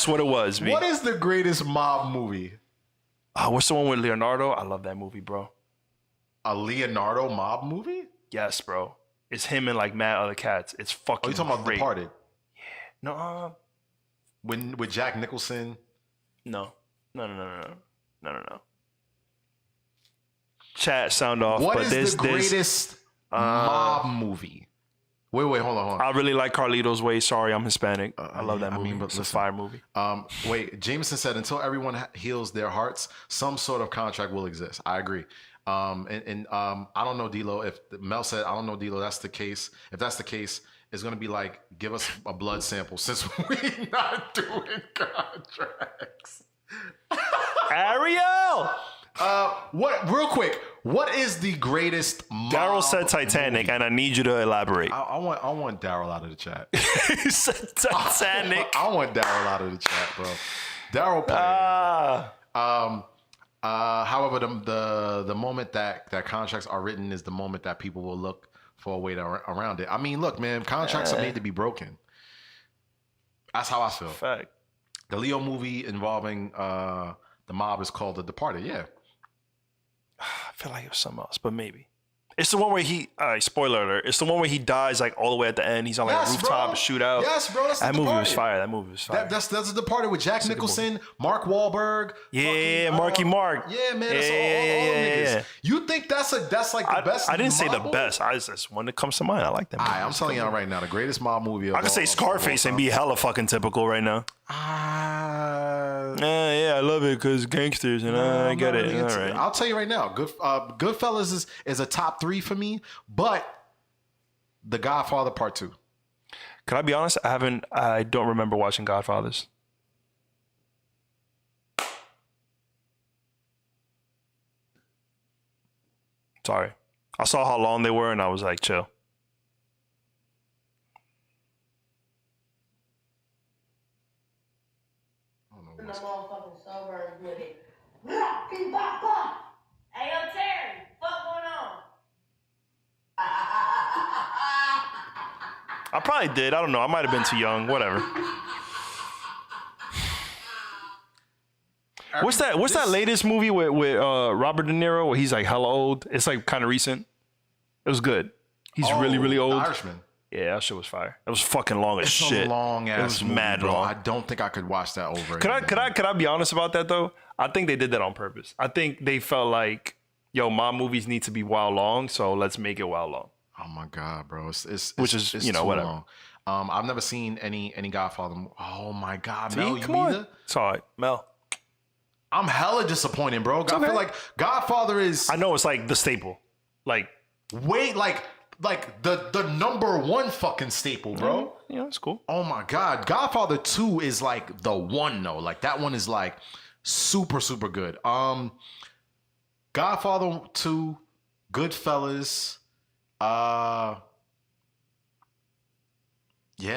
what it was. What is the greatest mob movie? What's the one with Leonardo? I love that movie, bro. A Leonardo mob movie? Yes, bro. It's him and like mad other cats. It's fucking. Oh, you talking about great. Departed? No. With Jack Nicholson? No. Chat sound off. What but is the greatest mob movie? Wait, hold on. I really like Carlito's Way. Sorry, I'm Hispanic. I love that movie. It's a fire movie. Wait, Jameson said, until everyone heals their hearts, some sort of contract will exist. I agree. I don't know, D-Lo. If Mel said, I don't know, D-Lo, that's the case. If that's the case, it's going to be like, give us a blood sample since we're not doing contracts. Ariel! Real quick, what is the greatest mob Daryl said Titanic, movie? and I need you to elaborate. I want Daryl out of the chat. He said Titanic. I want Daryl out of the chat, bro. Daryl played. However, the moment that contracts are written is the moment that people will look for a way around it. I mean, look, man, contracts are made to be broken. That's how I feel. Fact. The Leo movie involving the mob is called The Departed. Yeah. I feel like it was something else, but maybe. It's the one where spoiler alert, it's the one where he dies like all the way at the end. He's on like a rooftop shootout. Yes, bro. That's that The movie Departed. was fire. That movie was fire. That's The Departed with Jack Nicholson, Mark Wahlberg. Yeah, Marky Mark. Yeah, man. That's all niggas. You think that's like the best? I didn't say the mob best. I just one that comes to mind. I like that movie. I'm telling y'all right now, the greatest mob movie. I could say Scarface and be hella fucking typical right now. Yeah, I love it because gangsters, and I get it. All right. I'll tell you right now, Goodfellas is a top 3 for me, but The Godfather Part 2. Can I be honest? I don't remember watching Godfathers. Sorry. I saw how long they were, and I was like, chill. The motherfucking suburbs with it. Rocky Baba! Hey, yo, Terry, what going on? I probably did. I don't know. I might have been too young. Whatever. What's that latest movie with Robert De Niro where he's like hella old? It's like kind of recent. It was good. He's really old. The Irishman. Yeah, that shit was fire. It was fucking long as shit. It's a long ass. It was movie, mad bro. long. I don't think I could watch that over. Could I be honest about that though? I think they did that on purpose. I think they felt like, yo, my movies need to be wild long, so let's make it wild long. Oh my god, bro! It's you know, too whatever. Long. I've never seen any Godfather. Oh my god, See, Mel, come you on. either? It's all right, Mel. I'm hella disappointed, bro. I okay. feel like Godfather is. I know it's like the staple. Like the number one fucking staple, bro. Yeah, it's cool. Oh my god, Godfather 2 is like the one though. Like that one is like super good. Godfather 2, Goodfellas. Yeah,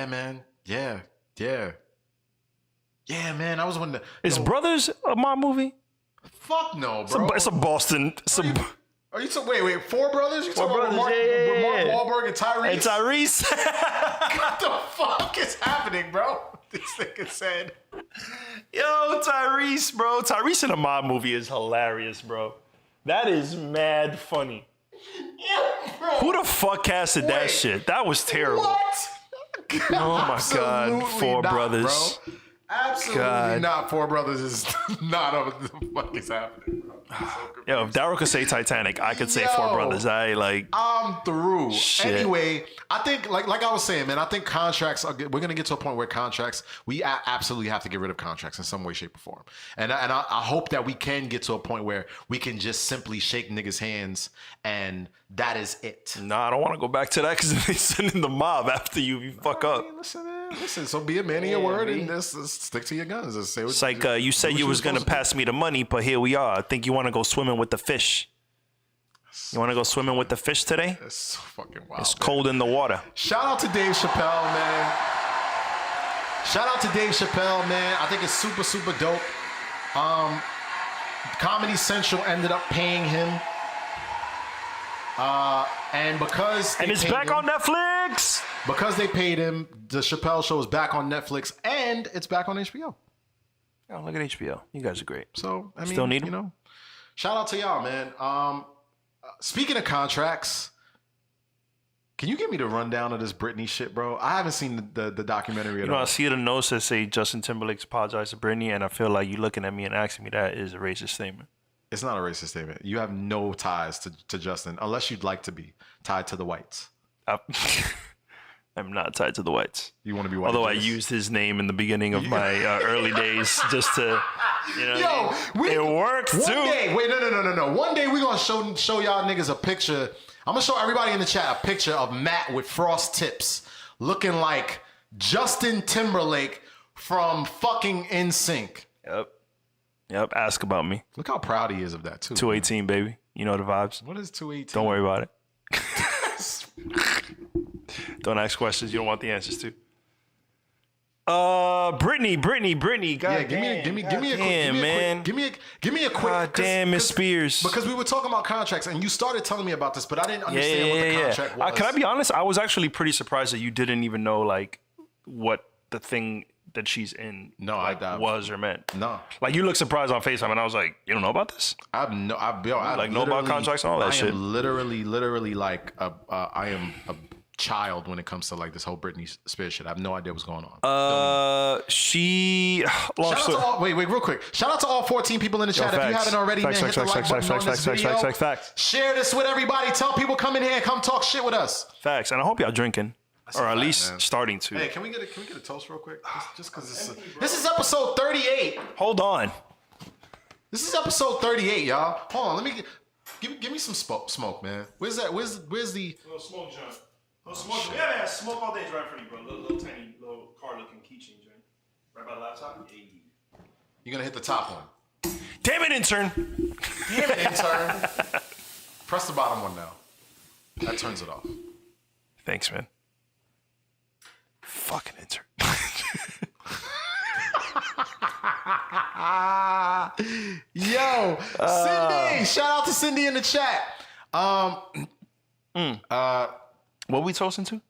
man. Yeah, man. I was when the Is Brothers a mob movie? fuck no, bro. It's a Boston. Are you wait, Four Brothers? You Four talking about Brothers, Mark yeah. Wahlberg and Tyrese? And Tyrese. What the fuck is happening, bro? This nigga said. Yo, Tyrese, bro. Tyrese in a mob movie is hilarious, bro. That is mad funny. Yeah, bro. Who the fuck casted that shit? That was terrible. What? Oh my god, Absolutely Four not, Brothers. Bro. Absolutely God. not. Four Brothers is not what the fuck is happening, bro. Yo, if Daryl could say Titanic, I could say Four Yo. Brothers. I'm through. Shit. Anyway, I think like I was saying, man, I think contracts we're gonna get to a point where contracts we absolutely have to get rid of contracts in some way, shape, or form. And I hope that we can get to a point where we can just simply shake niggas' hands and that is it. Nah, I don't want to go back to that because they send in the mob after you fuck up. Listen, man. Listen. So be a man of your word and just stick to your guns. Just say what, It's like you said you was gonna pass me the money, but here we are. I think you want to go swimming with the fish. You want to go swimming with the fish today? It's so fucking wild. It's man. cold in the water. Shout out to Dave Chappelle, man. Shout out to Dave Chappelle, man. I think it's super, super dope. Comedy Central ended up paying him. And because they It's paid back him- on Netflix. Because they paid him, the Chappelle Show is back on Netflix and it's back on HBO. Oh, look at HBO. You guys are great. So I mean, Still need 'em? you know, shout out to y'all, man. Speaking of contracts, can you give me the rundown of this Britney shit, bro? I haven't seen the documentary at You know, all. I see the notes that say Justin Timberlake's apologized to Britney, and I feel like you looking at me and asking me that is a racist statement. It's not a racist statement. You have no ties to Justin unless you'd like to be tied to the whites. I'm not tied to the whites. You want to be white? Although I Jace? used his name in the beginning of my early days just to, you know, it works one too. Day, wait, no. One day we're gonna show y'all niggas a picture. I'm gonna show everybody in the chat a picture of Matt with frost tips, looking like Justin Timberlake from fucking NSYNC. Yep. Ask about me. Look how proud he is of that too. 218, baby. You know the vibes. What is 218? Don't worry about it. Don't ask questions you don't want the answers to. Brittany. God Yeah, give me a quick. God damn, Miss Spears. Because we were talking about contracts, and you started telling me about this, but I didn't understand what the contract was. Can I be honest? I was actually pretty surprised that you didn't even know like what the thing that she's in was or meant. No. Like you look surprised on FaceTime, and I was like, you don't know about this? I know about contracts and all that shit. I am literally like I am a child when it comes to like this whole Britney Spears shit. I have no idea what's going on. Wait, real quick. Shout out to all 14 people in the chat. If you haven't already, man, hit the like button on this video. Facts. Share this with everybody. Tell people come in here and come talk shit with us. Facts. And I hope y'all drinking. Or at least starting to. Hey, can we get a toast real quick? Just because this is episode 38. Hold on. This is episode 38, y'all. Hold on, let me give me some smoke, man. Where's the little smoke joint? Yeah, man, smoke all day right in front of you, bro. Little tiny car looking keychain joint. Right by the laptop. Hey. You're gonna hit the top one. Damn it, intern. Press the bottom one now. That turns it off. Thanks, man. Fucking intern. Yo, Cindy! Shout out to Cindy in the chat. What we toasting to?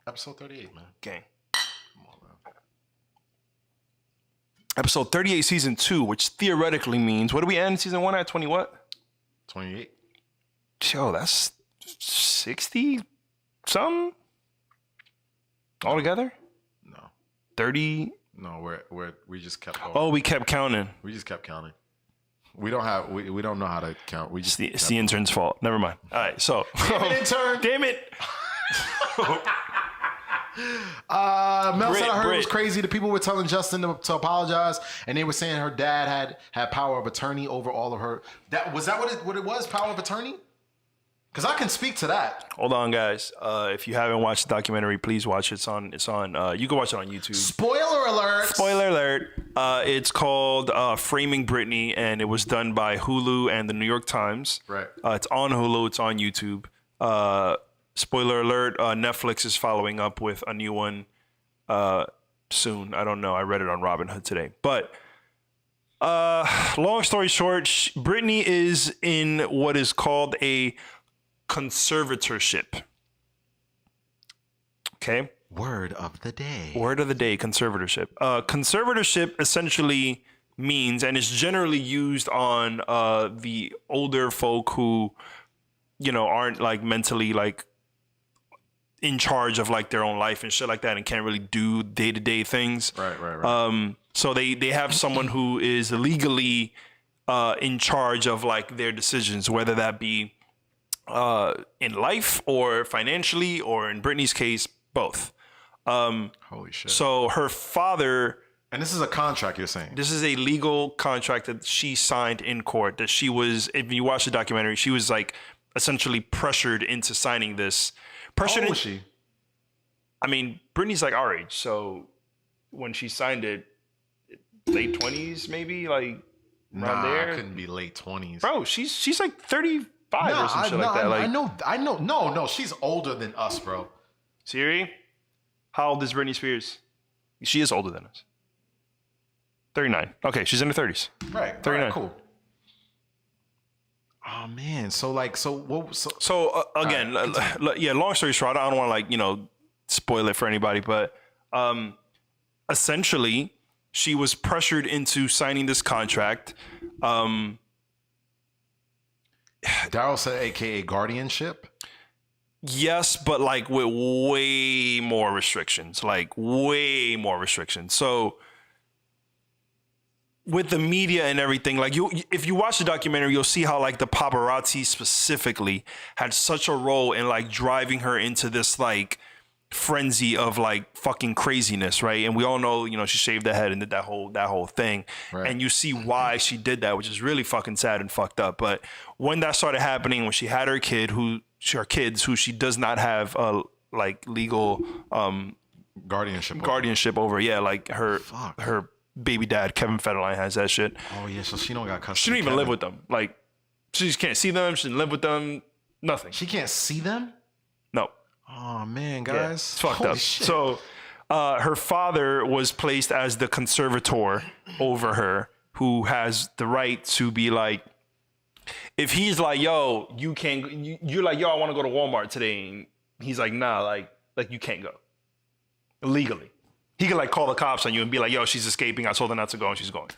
Episode 38, man. Gang. Come on, man. Episode 38, season 2, which theoretically means, what do we end season 1 at? 20 what? 28. Yo, that's 60 something altogether? No. 30? No, we just kept going. Oh, we kept counting. We just kept counting. We don't know how to count. We just It's the intern's fault. Never mind. All right, so. Damn it, intern. Damn it. Mel said I heard it was Brit. crazy. The people were telling Justin to apologize, and they were saying her dad had power of attorney over all of her. Was that what it was? Power of attorney? Because I can speak to that. Hold on, guys. If you haven't watched the documentary, please watch it. It's on. You can watch it on YouTube. Spoiler alert. Spoiler alert. It's called Framing Britney, and it was done by Hulu and the New York Times. Right. It's on Hulu. It's on YouTube. Spoiler alert. Netflix is following up with a new one soon. I don't know. I read it on Robinhood today. But long story short, Britney is in what is called a conservatorship. Okay. Word of the day. Conservatorship. Conservatorship essentially means, and it's generally used on the older folk who, aren't like mentally like in charge of like their own life and shit like that, and can't really do day-to-day things. Right. So they have someone who is legally in charge of like their decisions, whether that be in life or financially, or in Britney's case, both. Holy shit. So her father... And this is a contract, you're saying? This is a legal contract that she signed in court, that she was, if you watch the documentary, she was like essentially pressured into signing this. How old was she? I mean, Britney's like our age, so when she signed it, late 20s maybe, like around there. Couldn't be late 20s. Bro, she's like 35 or some shit like that. Like, I know. No, she's older than us, bro. Siri, how old is Britney Spears? She is older than us. 39. Okay, she's in her 30s. Right. 39. Right, cool. Oh man, so again, yeah. Long story short, I don't want to spoil it for anybody, but essentially, she was pressured into signing this contract. Daryl said, AKA guardianship. Yes, but like with way more restrictions, So with the media and everything, like if you watch the documentary, you'll see how like the paparazzi specifically had such a role in like driving her into this like frenzy of like fucking craziness, right? And we all know, she shaved her head and did that whole thing. Right. And you see why she did that, which is really fucking sad and fucked up. But when that started happening, when she had her kids who she does not have like legal guardianship over, like her baby dad Kevin Federline has that shit. Oh yeah, so she don't got custody. She don't even live with them. Like she just can't see them. She didn't live with them. Nothing. She can't see them. No. Oh man, guys, yeah, it's fucked Holy up. Shit. So her father was placed as the conservator over her, who has the right to be like, if he's like, yo, you can't. You're like, yo, I want to go to Walmart today. And he's like, nah, like you can't go legally. He could like call the cops on you and be like, yo, she's escaping. I told her not to go and she's going.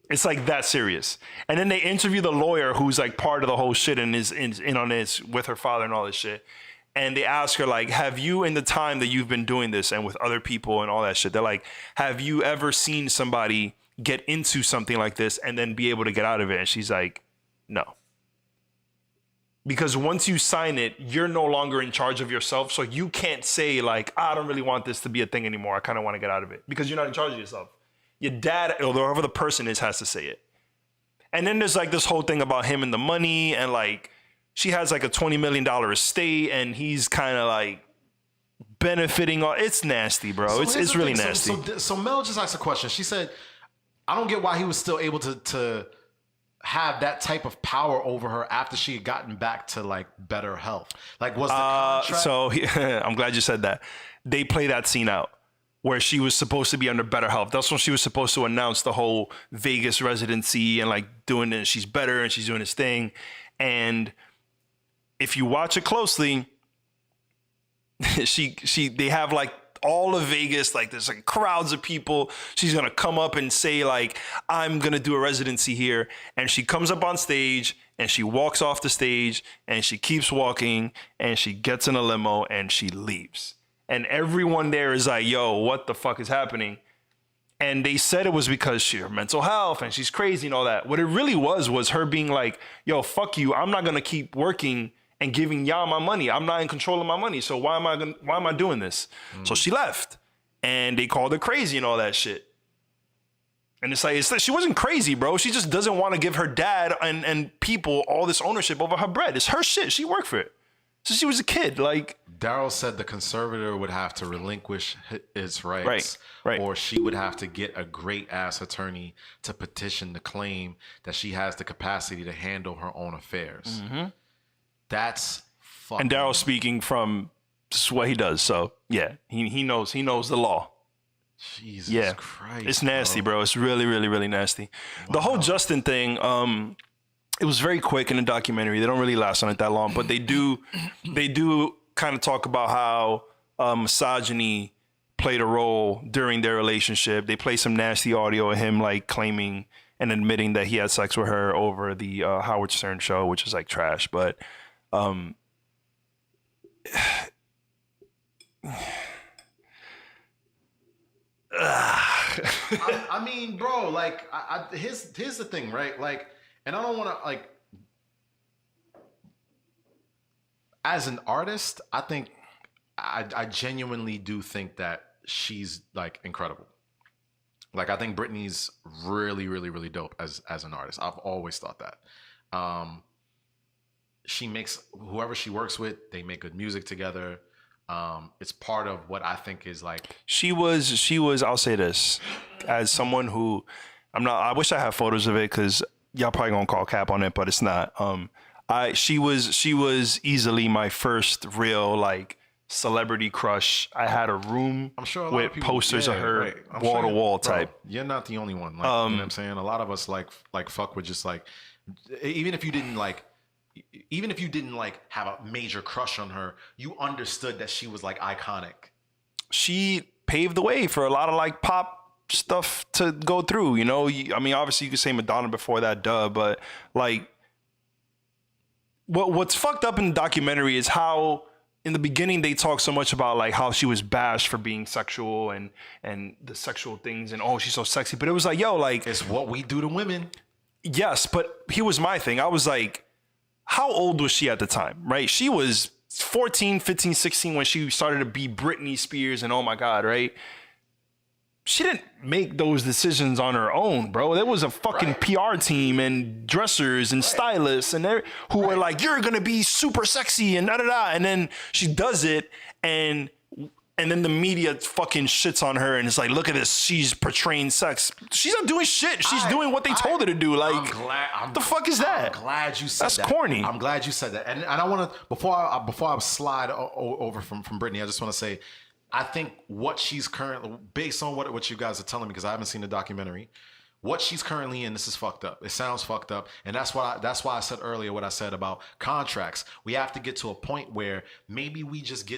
It's like that serious. And then they interview the lawyer who's like part of the whole shit and is in on this with her father and all this shit. And they ask her like, have you, in the time that you've been doing this and with other people and all that shit, they're like, have you ever seen somebody get into something like this and then be able to get out of it? And she's like, no. Because once you sign it, you're no longer in charge of yourself. So you can't say like, I don't really want this to be a thing anymore. I kind of want to get out of it, because you're not in charge of yourself. Your dad, or whoever the person is, has to say it. And then there's like this whole thing about him and the money, and like she has like a $20 million estate and he's kind of like benefiting. It's nasty, bro. So it's really nasty. So Mel just asked a question. She said, I don't get why he was still able to have that type of power over her after she had gotten back to like better health. Like, was the contract? So I'm glad you said that. They play that scene out where she was supposed to be under better health. That's when she was supposed to announce the whole Vegas residency and like doing it. She's better and she's doing this thing. And if you watch it closely, they have like all of Vegas, like there's like crowds of people. She's gonna come up and say like, I'm gonna do a residency here. And she comes up on stage and she walks off the stage and she keeps walking and she gets in a limo and she leaves. And everyone there is like, yo, what the fuck is happening? And they said it was because her mental health and she's crazy and all that. What it really was her being like, yo, fuck you. I'm not gonna keep working and giving y'all my money. I'm not in control of my money. So why am I doing this? So she left and they called her crazy and all that shit. And it's like, she wasn't crazy, bro. She just doesn't want to give her dad and people all this ownership over her bread. It's her shit. She worked for it since she was a kid. Like, Daryl said the conservator would have to relinquish his rights, right. Or she would have to get a great ass attorney to petition the claim that she has the capacity to handle her own affairs. Mm-hmm. That's fucking... And Daryl speaking from just what he does. So yeah, he knows the law. Jesus Christ. It's nasty, bro. It's really, really, really nasty. Wow. The whole Justin thing, it was very quick in the documentary. They don't really last on it that long, but they do kind of talk about how misogyny played a role during their relationship. They play some nasty audio of him like claiming and admitting that he had sex with her over the Howard Stern show, which is like trash. But I mean, bro, like, here's the thing, right? Like, and I don't want to, like, as an artist, I think, I genuinely do think that she's, like, incredible. Like, I think Britney's really, really, really dope as an artist. I've always thought that. She makes, whoever she works with, they make good music together. It's part of what I think is like... She was, I'll say this, as someone who I wish I had photos of it because y'all probably gonna call cap on it, but it's not. She was easily my first real like celebrity crush. I had a room I'm sure a lot with of people, posters of her right. I'm wall to sure, wall bro, type. You're not the only one. Like, you know what I'm saying? A lot of us like fuck with just like, even if you didn't like have a major crush on her, you understood that she was like iconic. She paved the way for a lot of like pop stuff to go through. You know, I mean, obviously you could say Madonna before that, duh, but like, what's fucked up in the documentary is how in the beginning they talk so much about like how she was bashed for being sexual and the sexual things and oh she's so sexy, but it was like, yo, like It's what we do to women. yes, but here was my thing. I was like, how old was she at the time, right? She was 14, 15, 16 when she started to be Britney Spears and oh my God, right? She didn't make those decisions on her own, bro. There was a fucking PR team and dressers and stylists and who were like, you're going to be super sexy and da-da-da. And then she does it and then the media fucking shits on her and it's like, look at this. She's portraying sex. She's not doing shit. She's doing what they told her to do. Like, the fuck is that? I'm glad you said that. That's corny. I'm glad you said that. And I want to, before I slide over from Brittany, I just want to say, I think what she's currently, based on what you guys are telling me, because I haven't seen the documentary, what she's currently in, this is fucked up. It sounds fucked up. And that's why I said earlier what I said about contracts. We have to get to a point where maybe we just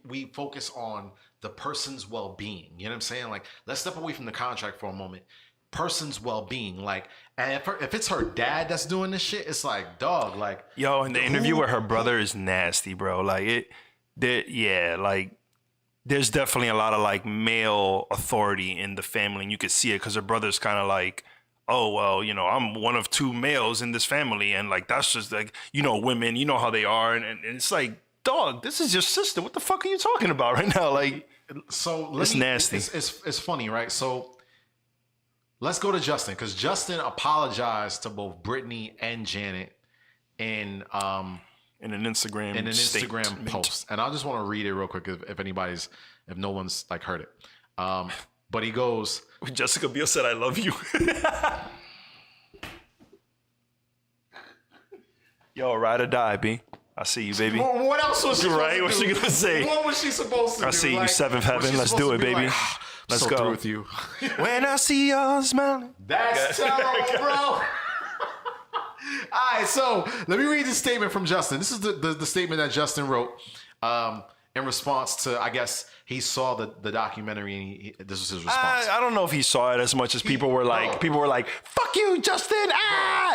we focus on the person's well-being. You know what I'm saying? Like, let's step away from the contract for a moment. Person's well-being. Like, and if it's her dad that's doing this shit, it's like, dog, like. Yo, and the interview with her brother is nasty, bro. Like, there's definitely a lot of like male authority in the family, and you could see it because her brother's kind of like, oh well, you know, I'm one of two males in this family, and like that's just like, you know, women, you know how they are, and it's like, dog, this is your sister. What the fuck are you talking about right now? Like, so it's nasty. It's funny, right? So let's go to Justin, because Justin apologized to both Brittany and Janet in an Instagram Instagram post, and I just want to read it real quick if no one's like heard it. But he goes, Jessica Biel said, "I love you." Yo, ride or die, B. I see you, baby. What else was she right? What you gonna say? What was she supposed to do? I see you, like, seventh was heaven. she Let's supposed do to it, be baby. like, Let's so go. through with you. When I see y'all smiling. That's terrible, bro. All right, so let me read the statement from Justin. This is the statement that Justin wrote in response to, I guess, he saw the documentary and this was his response. I don't know if he saw it as much as people were like, fuck you, Justin.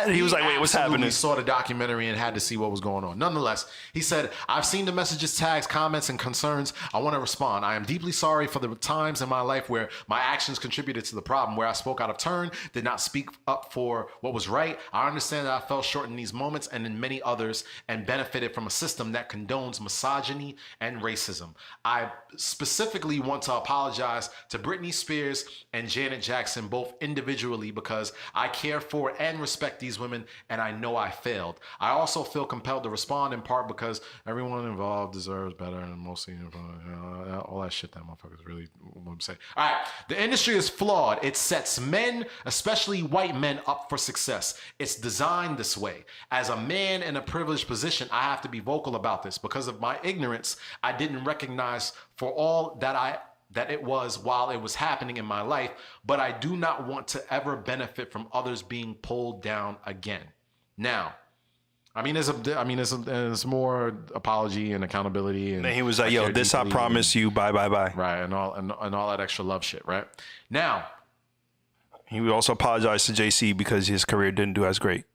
And he was like, wait, what's happening? He saw the documentary and had to see what was going on. Nonetheless, he said, I've seen the messages, tags, comments, and concerns. I want to respond. I am deeply sorry for the times in my life where my actions contributed to the problem, where I spoke out of turn, did not speak up for what was right. I understand that I fell short in these moments and in many others and benefited from a system that condones misogyny and racism. I specifically want to apologize to Britney Spears and Janet Jackson, both individually, because I care for and respect these women, and I know I failed. I also feel compelled to respond in part because everyone involved deserves better, and mostly all that shit that motherfuckers really want to say. All right, the industry is flawed. It sets men, especially white men, up for success. It's designed this way. As a man in a privileged position, I have to be vocal about this. Because of my ignorance, I didn't recognize for all that it was while it was happening in my life, but I do not want to ever benefit from others being pulled down again. Now, there's more apology and accountability, and he was like, "Yo, this I promise you, bye, right, and all that extra love shit, right?" Now, he would also apologize to JC because his career didn't do as great.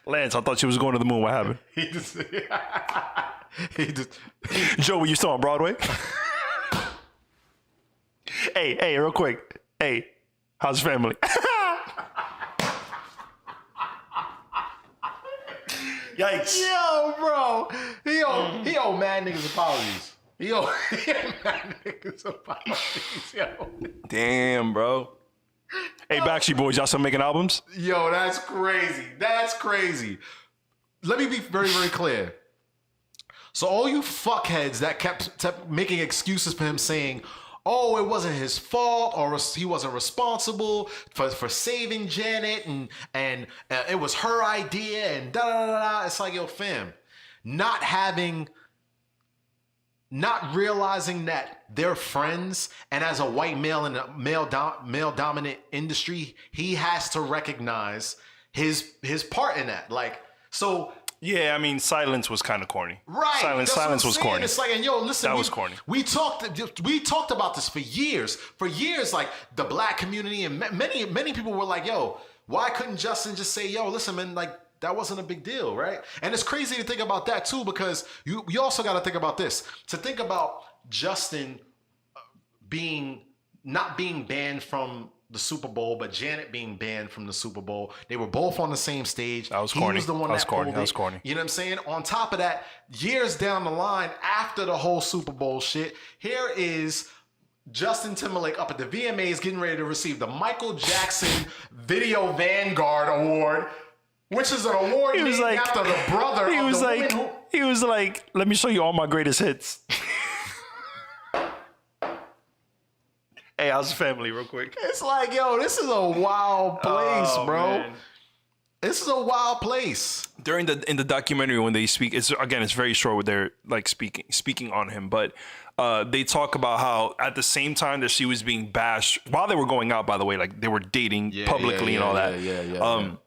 Lance, I thought you was going to the moon. What happened? Joe, were you still on Broadway? Hey, real quick. Hey, how's family? Yikes. Yo, bro. He owe mad niggas apologies. He owe mad niggas apologies, yo. Damn, bro. Hey, Backstreet Boys, y'all still making albums? Yo, that's crazy. That's crazy. Let me be very, very clear. So all you fuckheads that kept making excuses for him saying, oh, it wasn't his fault or he wasn't responsible for saving Janet and it was her idea and da da da da. It's like, yo, fam, not realizing that they're friends, and as a white male in a male dominant industry, he has to recognize his part in that. Like, so. Yeah, I mean, silence was kind of corny. Right. Silence was corny. It's like, and yo, listen, that was corny. We talked about this for years. For years, like the black community and many people were like, yo, why couldn't Justin just say, yo, listen, man, like that wasn't a big deal, right? And it's crazy to think about that too, because you also got to think about this. To think about Justin not being banned from the Super Bowl, but Janet being banned from the Super Bowl. They were both on the same stage. That was corny. He was the one that pulled it. That was corny. You know what I'm saying? On top of that, years down the line, after the whole Super Bowl shit, here is Justin Timberlake up at the VMAs getting ready to receive the Michael Jackson Video Vanguard Award, which is an award named after the brother of the woman who... He was like, let me show you all my greatest hits. Hey, how's the family, real quick? It's like, yo, this is a wild place, bro. Man. This is a wild place. In the documentary when they speak, it's very short with their like speaking on him, but they talk about how at the same time that she was being bashed while they were going out, by the way, like they were dating publicly and all that.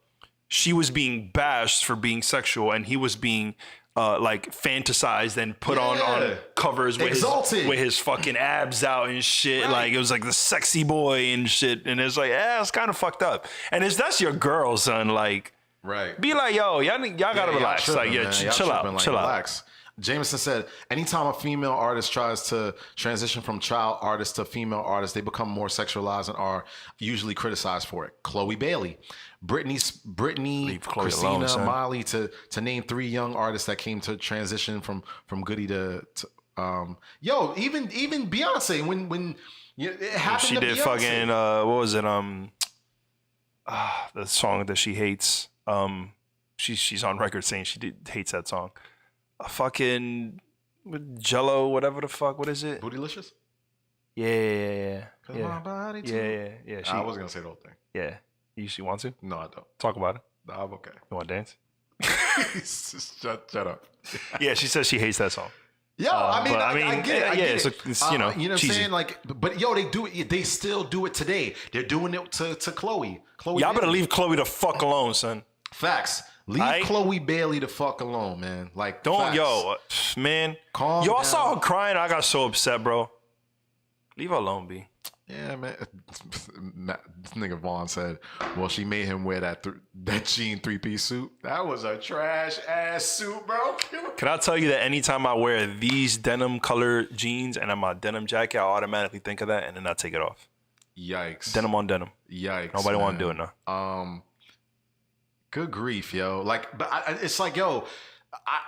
She was being bashed for being sexual, and he was being like fantasized and put on covers with his fucking abs out and shit. Right. Like it was like the sexy boy and shit. And it's like, it's kind of fucked up. And that's your girl, son. Like, right. Be like, yo, y'all gotta relax. Tripping, like, chill out. Relax. Jameson said, anytime a female artist tries to transition from child artist to female artist, they become more sexualized and are usually criticized for it. Chloe Bailey, Brittany, Christina, alone, Molly, to name 3 young artists that came to transition from Goody to yo, even Beyonce when it happened. She to did Beyonce. fucking what was it? The song that she hates. She's on record saying hates that song. Fucking Jello, whatever the fuck. What is it? Bootylicious? Yeah. My body too. Yeah. I was gonna say the whole thing. Yeah. You want to? No, I don't. Talk about it. No, I'm okay. You want to dance? Shut up. Yeah, she says she hates that song. Yo, I get it. I get it. It's you know what I'm saying? Like, but yo, they do it. They still do it today. They're doing it to Chloe. Y'all better leave Chloe the fuck alone, son. Facts. Leave Chloe Bailey the fuck alone, man. Like, don't, facts. Man. Calm down. I down. saw her crying. I got so upset, bro. Leave her alone, B. Yeah, man. This nigga Vaughn said, well, she made him wear that jean 3-piece suit. That was a trash ass suit, bro. Can I tell you that anytime I wear these denim color jeans and my denim jacket, I automatically think of that and then I take it off. Yikes. Denim on denim. Yikes. Nobody want to do it now. Good grief, yo. Like, but it's like, yo,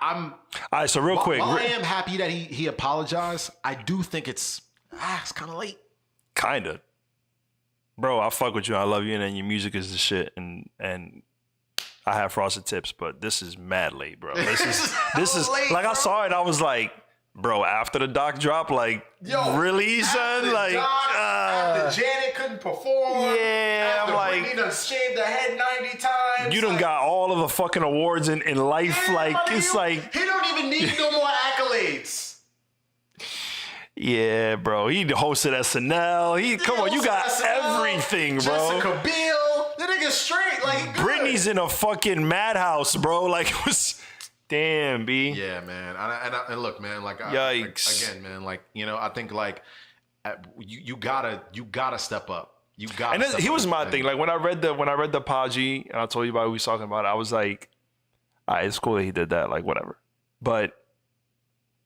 I'm. All right, so real quick. While I am happy that he apologized, I do think it's kind of late. Kinda. Bro, I fuck with you. I love you, and your music is the shit. And I have frosted tips, but this is mad late, bro. This is late, like bro. I saw it. I was like, bro, after the doc drop, like, yo, really, son? Like, after Janet couldn't perform. Yeah, after I'm like, Britney done shaved her head 90 times. You done got all of the fucking awards in life. Yeah, like, it's like he don't even need no more accolades. Yeah, bro. He hosted SNL. Come on, you got SNL, everything, bro. Jessica Biel. The nigga straight. Like, good. Britney's in a fucking madhouse, bro. Like, it was... Damn, B. Yeah, man. And look, man, like... Yikes. Again, man, like, you know, I think, like, you gotta step up. You gotta And he was my thing. Like, when I read the Podgy, and I told you about who he was talking about, I was like, all right, it's cool that he did that. Like, whatever. But...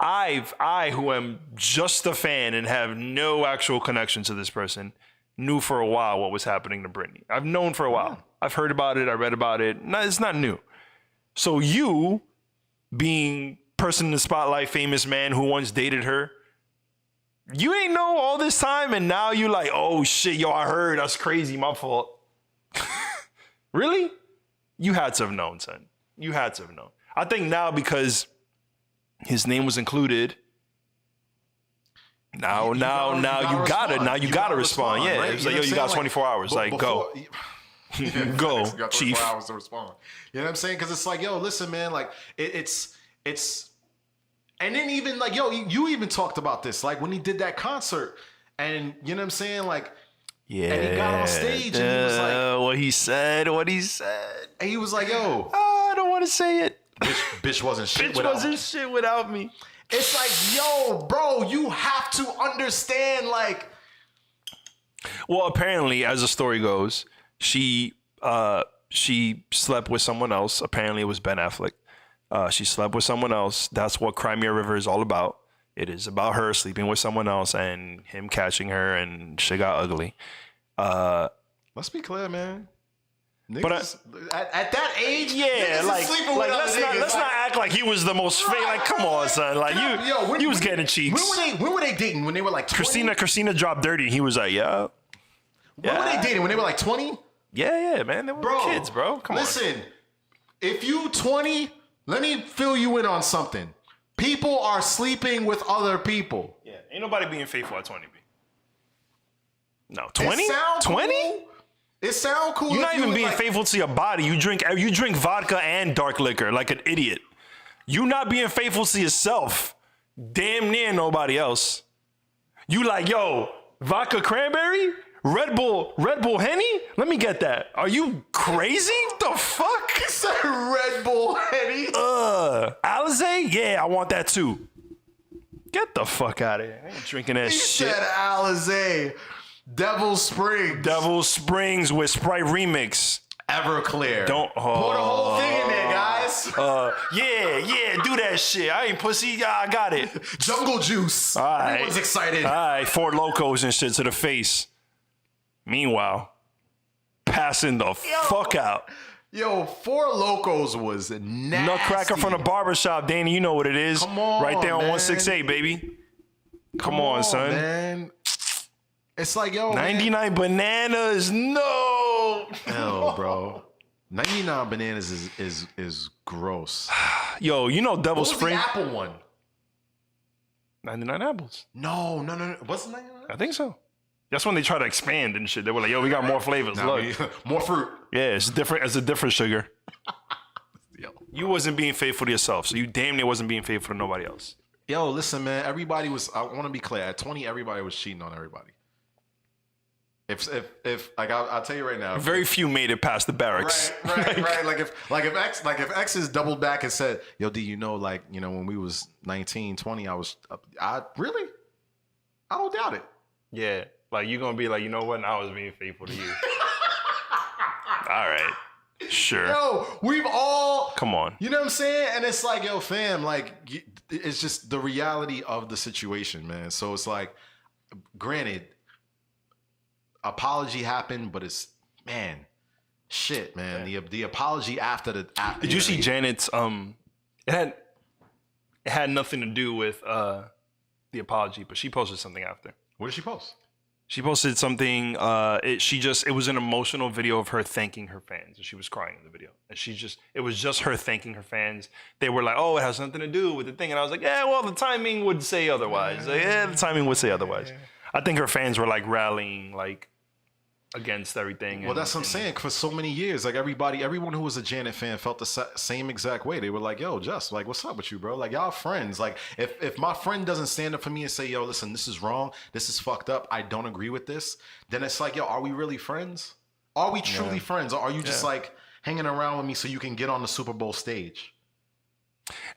I, who am just a fan and have no actual connection to this person, knew for a while what was happening to Britney. I've known for a while. Yeah. I've heard about it. I read about it. No, it's not new. So you, being person in the spotlight, famous man who once dated her, you ain't know all this time, and now you like, oh shit, yo, I heard. That's crazy. My fault. Really? You had to have known, son. You had to have known. I think now because His name was included. Now you gotta respond. Yeah, right? it's like, yo, you got 24 hours. Like, go. Go, you got 24 chief. hours to respond. You know what I'm saying? Because it's like, yo, listen, man, like it's, and then even like, yo, you even talked about this, like when he did that concert, and you know what I'm saying, like, Yeah. and he got on stage and he was like, what he said. and he was like, yo, I don't want to say it. bitch wasn't shit. Shit without me. It's like, yo, bro, you have to understand, like. Well, apparently, as the story goes, she slept with someone else. Apparently, it was Ben Affleck. She slept with someone else. That's what Crimea River is all about. It is about her sleeping with someone else and him catching her, and shit got ugly. Let's be clear, man. Niggas, at that age, yeah, niggas like is sleeping with let's other niggas. not act like he was the most famous. Like, come on, son. Like you was getting cheeks. When were they dating? When they were like 20? Christina dropped dirty. And he was like, yeah. When were they dating? When they were like 20? Yeah, man. They were kids, bro. Come on. Listen, if you 20, let me fill you in on something. People are sleeping with other people. Yeah, ain't nobody being faithful at 20, B. No, 20? 20? Cool. It sound cool. You're not even being like, faithful to your body. You drink vodka and dark liquor like an idiot. You not being faithful to yourself. Damn near nobody else. You like, yo, vodka cranberry? Red Bull Henny? Let me get that. Are you crazy? The fuck? He said Red Bull Henny. Alizé? Yeah, I want that too. Get the fuck out of here. I ain't drinking that He shit. said Alizé. Devil Springs with Sprite Remix. Everclear. Don't pour the whole thing in there, guys. Yeah, do that shit. I ain't pussy. I got it. Jungle Juice. All right. Everyone's excited. All right, Four Locos and shit to the face. Meanwhile, passing the fuck out. Yo, Four Locos was nasty. Nutcracker from the barbershop, Danny. You know what it is. Come on, right there on man. 168, baby. Come on, son. Man. It's like, yo, 99 bananas. No. Hell, bro. 99 bananas is gross. Yo, you know Devil What was Spring? the apple one? 99 apples. No. What's the 99? I think so. That's when they try to expand and shit. They were like, yo, we got more flavors. Look. More fruit. Yeah, it's different. It's a different sugar. Yo. You wasn't being faithful to yourself, so you damn near wasn't being faithful to nobody else. Yo, listen, man. Everybody was. I want to be clear. At 20, everybody was cheating on everybody. If like I'll tell you right now. Very few made it past the barracks. Right. Like if X has doubled back and said, "Yo, D, when we was 19, 20, I really, I don't doubt it." Yeah, like you're gonna be like, you know what? I was being faithful to you. All right, sure. Yo, we've all. Come on. You know what I'm saying? And it's like, yo, fam, like it's just the reality of the situation, man. So it's like, granted. Apology happened, but it's shit, man. The apology after the. Did you see Janet's? It had nothing to do with the apology, but she posted something after. What did she post? She posted something. It was an emotional video of her thanking her fans, and she was crying in the video. And it was just her thanking her fans. They were like, "Oh, it has nothing to do with the thing," and I was like, "Yeah, well, the timing would say otherwise. The timing would say otherwise." I think her fans were like rallying like against everything. Well, that's what I'm saying. For so many years, like everyone who was a Janet fan felt the same exact way. They were like, "Yo, Just, like, what's up with you, bro? Like, y'all friends. Like, if my friend doesn't stand up for me and say, yo, listen, this is wrong. This is fucked up. I don't agree with this. Then it's like, yo, are we really friends? Are we truly friends? Or are you just like hanging around with me so you can get on the Super Bowl stage?"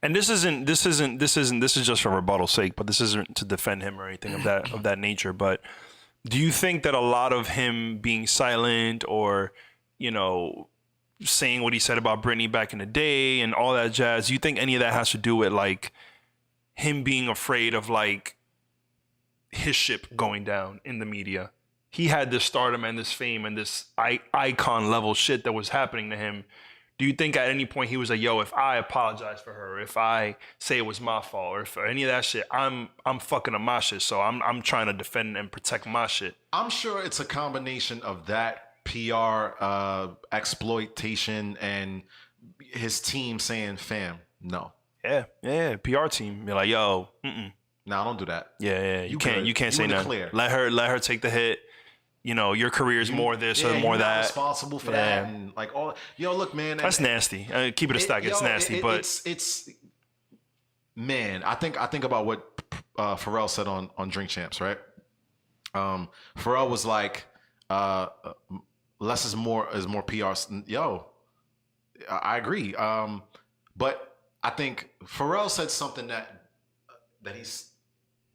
And this is just for rebuttal's sake, but this isn't to defend him or anything of that nature. But do you think that a lot of him being silent or, saying what he said about Britney back in the day and all that jazz, do you think any of that has to do with like him being afraid of like his ship going down in the media? He had this stardom and this fame and this icon level shit that was happening to him. Do you think at any point he was like, yo, if I apologize for her, if I say it was my fault, or for any of that shit, I'm fucking up my shit, so I'm trying to defend and protect my shit? I'm sure it's a combination of that PR exploitation and his team saying, fam, no. Yeah. PR team. You're like, yo, Nah, don't do that. yeah. You can't say in the nothing. clear. Let her take the hit. You know, your career is more this or more you're not that. responsible for that, and like all. Yo, look, man. That's nasty. Keep it a stack. It's nasty, but it's man. I think about what Pharrell said on Drink Champs, right? Pharrell was like, less is more PR. Yo, I agree. But I think Pharrell said something that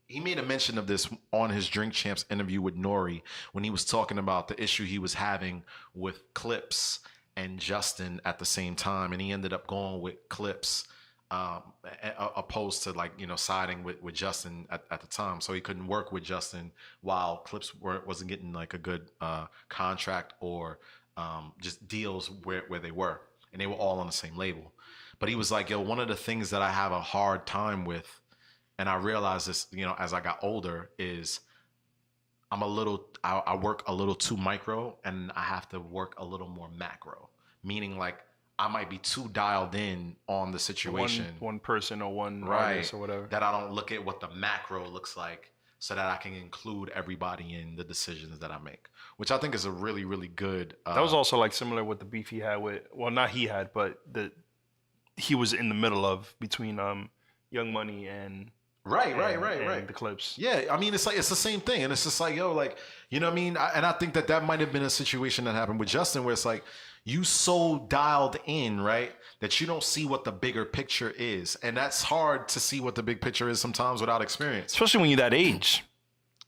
he made a mention of this on his Drink Champs interview with Nori when he was talking about the issue he was having with Clips and Justin at the same time, and he ended up going with Clips opposed to siding with Justin at the time. So he couldn't work with Justin while Clips wasn't getting like a good contract or just deals where they were, and they were all on the same label. But he was like, yo, one of the things that I have a hard time with, and I realized this, as I got older, is I work a little too micro, and I have to work a little more macro. Meaning, like, I might be too dialed in on the situation. One person or one right, artist or whatever. That I don't look at what the macro looks like, so that I can include everybody in the decisions that I make. Which I think is a really, really good. That was also like similar with the beef he had with. Well, not he had, but he was in the middle of between Young Money and. Right. The Clips. Yeah, I mean, it's like it's the same thing, and it's just like, yo, like, you know what I mean? And I think that might have been a situation that happened with Justin, where it's like you so dialed in, right, that you don't see what the bigger picture is, and that's hard to see what the big picture is sometimes without experience. Especially when you're that age.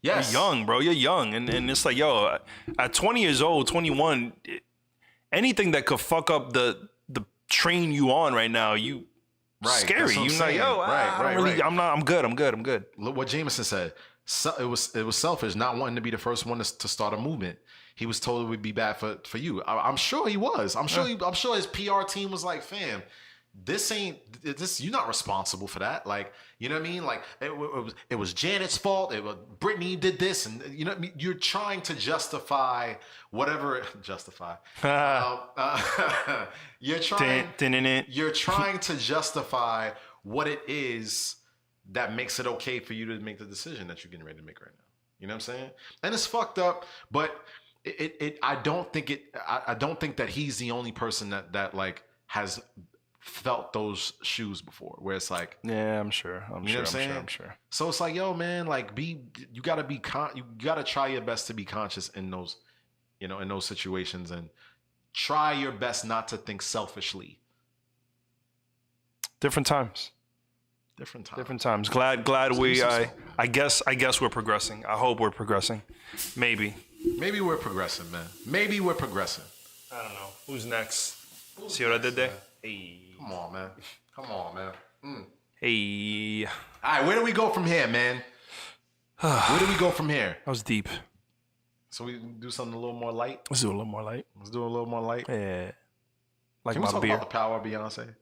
Yes, you're young, bro. You're young, and it's like, yo, at 20 years old, 21, anything that could fuck up the train you on right now, you. Right, scary. You're like, yo, right. I'm good. Look what Jameson said. So it was selfish not wanting to be the first one to start a movement. He was told it would be bad for you. I'm sure he was. I'm sure his PR team was like, fam, this. You're not responsible for that. Like, you know what I mean? Like it was Janet's fault. Brittany did this, and you know what I mean? You're trying to justify whatever. You're trying to justify what it is that makes it okay for you to make the decision that you're getting ready to make right now. You know what I'm saying? And it's fucked up, but I don't think that he's the only person that like has felt those shoes before, where it's like, yeah, I'm sure. I'm sure. So it's like, yo, man, like you gotta try your best to be conscious in those, in those situations, and try your best not to think selfishly. Different times. Glad we. I guess we're progressing. I hope we're progressing. Maybe we're progressing, man. Maybe we're progressing. I don't know. Who's next? See what I did there? Hey. Come on, man. Hey. All right, where do we go from here, man? Where do we go from here? That was deep. So we do something a little more light? Let's do a little more light. Yeah. Like Can we talk beer. about the power of Beyonce?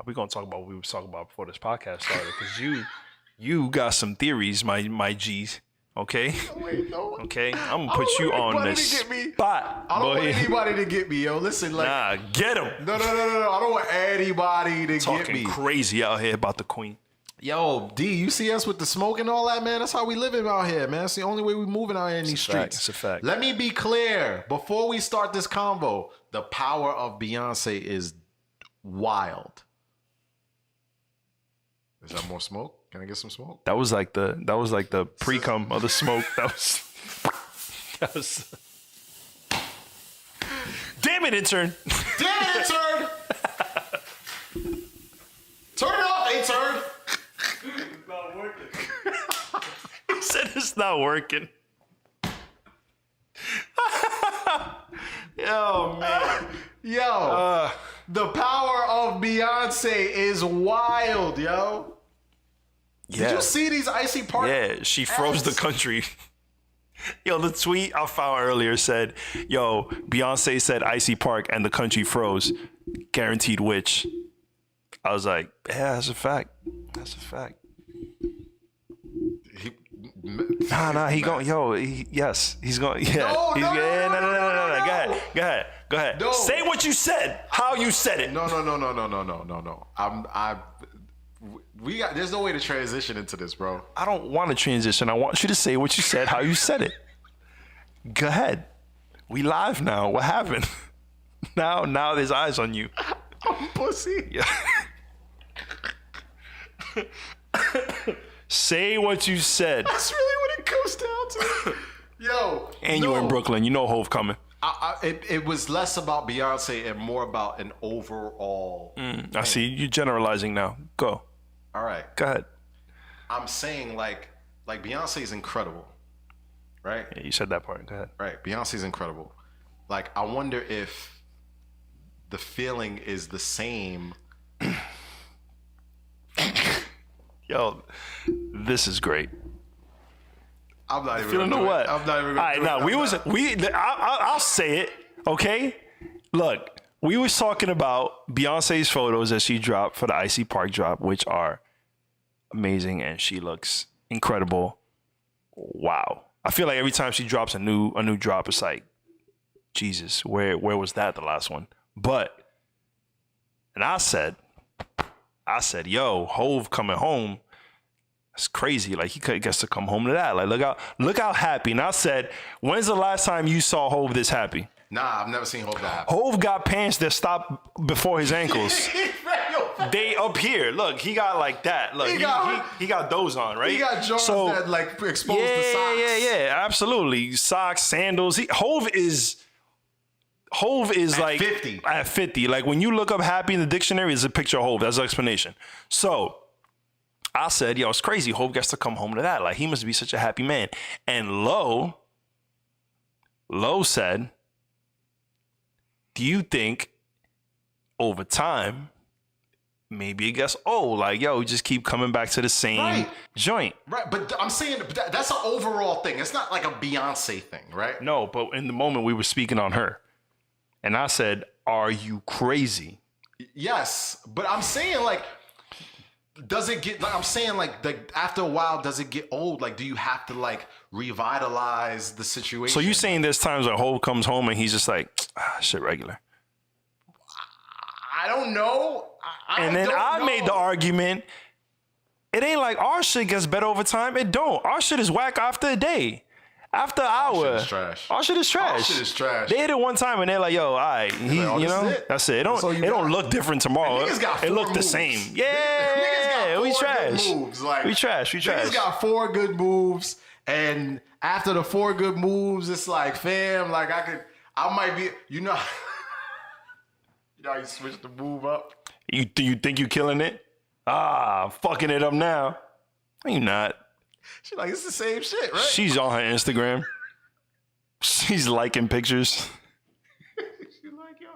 We're going to talk about what we was talking about before this podcast started, because you got some theories, my G's. Okay? Wait, no. Okay? I'm going to put you on the spot. I don't want anybody to get me, yo. Listen, like. Nah, get him. No. I don't want anybody to get me. Talking crazy out here about the queen. Yo, D, you see us with the smoke and all that, man? That's how we living out here, man. That's the only way we moving out here in these streets. It's a fact. Let me be clear. Before we start this convo, the power of Beyonce is wild. Is that more smoke? Can I get some smoke? That was like the pre-cum of the smoke. That was. Damn it, intern! Damn it, intern! Turn it off, intern! It's not working. He said it's not working. Yo, man. Yo. The power of Beyonce is wild, yo. Yeah. Did you see these Icy Park? Yeah, she froze the country. Yo, the tweet I found earlier said, yo, Beyonce said Icy Park and the country froze. Guaranteed witch. I was like, yeah, that's a fact. Nah, he going, yes, he's going, yeah. No, He's, no, yeah, no, no. Go ahead. No. Say what you said, how you said it. No. There's no way to transition into this, bro. I don't want to transition. I want you to say what you said, how you said it. Go ahead. We live now. What happened? Now there's eyes on you. I'm pussy. Yeah. Say what you said. That's really what it comes down to. Yo. And you in Brooklyn. You know Hove coming. It was less about Beyonce and more about an overall. I see you generalizing now. Go. All right. Go ahead. I'm saying like Beyonce is incredible, right? Yeah, you said that part. Go ahead. Right. Beyonce's incredible. Like, I wonder if the feeling is the same. Yo, this is great. I'm not even You gonna know do what? it. I'm not even All gonna right, do it. now I'll say it, okay? Look, we was talking about Beyonce's photos that she dropped for the Icy Park drop, which are amazing, and she looks incredible. Wow. I feel like every time she drops a new drop, it's like, Jesus, where was that the last one? And I said, yo, Hove coming home. That's crazy. Like, he gets to come home to that. Like, look how happy. And I said, when's the last time you saw Hove this happy? Nah, I've never seen Hove that happy. Hove got pants that stop before his ankles. They up here. Look, he got like that. Look, he got those on, right? He got Jordans that like expose the socks. Yeah, absolutely. Socks, sandals. Hove is At like 50. At 50. Like, when you look up happy in the dictionary, it's a picture of Hove. That's the explanation. So I said, yo, it's crazy. Hove gets to come home to that. Like, he must be such a happy man. And Lo said, do you think over time, maybe it gets old? Like, yo, we just keep coming back to the same joint. Right, but I'm saying that's an overall thing. It's not like a Beyonce thing, right? No, but in the moment we were speaking on her. And I said, are you crazy? Yes, but I'm saying like, does it get? Like, I'm saying like after a while, does it get old? Like, do you have to like revitalize the situation? So you saying there's times when Hove comes home and he's just like, shit, regular. I don't know. And then I made the argument, it ain't like our shit gets better over time. It don't. Our shit is whack after a day. After an hour. Our shit is trash. Our shit is trash. Our shit is trash. They hit it one time and they're like, yo, all right. like, oh, you know, that's it? It don't look different tomorrow. And niggas got it four looked the moves. same. Niggas Yeah, got we four trash. good moves. Like, We trash. Niggas got 4 good moves, and after the 4 good moves, it's like, fam, like I might be, you know how you switch the move up. You think you killing it? Fucking it up now. No, you not. She's like, it's the same shit, right? She's on her Instagram. She's liking pictures. She's like, yo,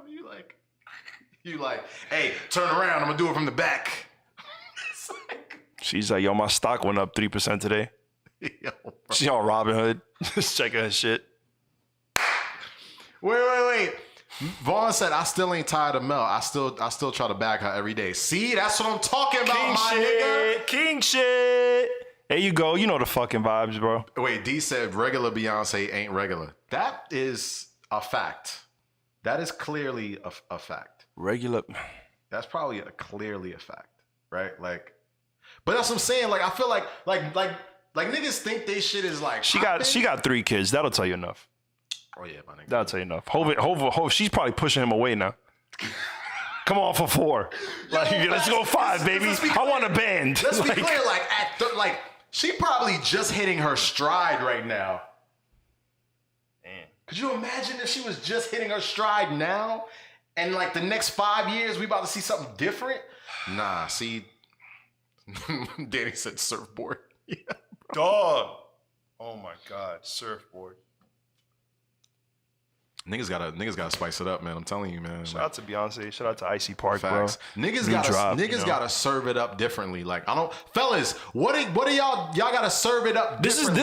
you like, hey, turn around, I'm gonna do it from the back. It's like, She's like, yo, my stock went up 3% today. yo, bro. She on Robinhood, just checking her shit. Wait. Vaughn said, I still ain't tired of Mel. I still try to bag her every day. See, that's what I'm talking about, my nigga. King shit. There you go. You know the fucking vibes, bro. Wait, D said regular Beyonce ain't regular. That is a fact. That is clearly a fact. Regular. That's probably clearly a fact, right? Like, but that's what I'm saying. Like, I feel like niggas think they shit is like She got 3 kids. That'll tell you enough. Oh yeah, my nigga. That'll tell you enough. Hove, she's probably pushing him away now. Come on for 4. Like, let's go 5, baby. I want a band. Let's be clear. Like, she probably just hitting her stride right now. Man. Could you imagine if she was just hitting her stride now, and like the next 5 years we about to see something different? Nah, see. Danny said surfboard. Yeah, Dog. Oh my God, surfboard. Niggas gotta spice it up, man. I'm telling you, man. Shout out to Beyonce. Shout out to Icy Park, Facts. bro. Niggas New drop, gotta serve it up differently. Like, I don't, fellas. What are y'all gotta serve it up differently?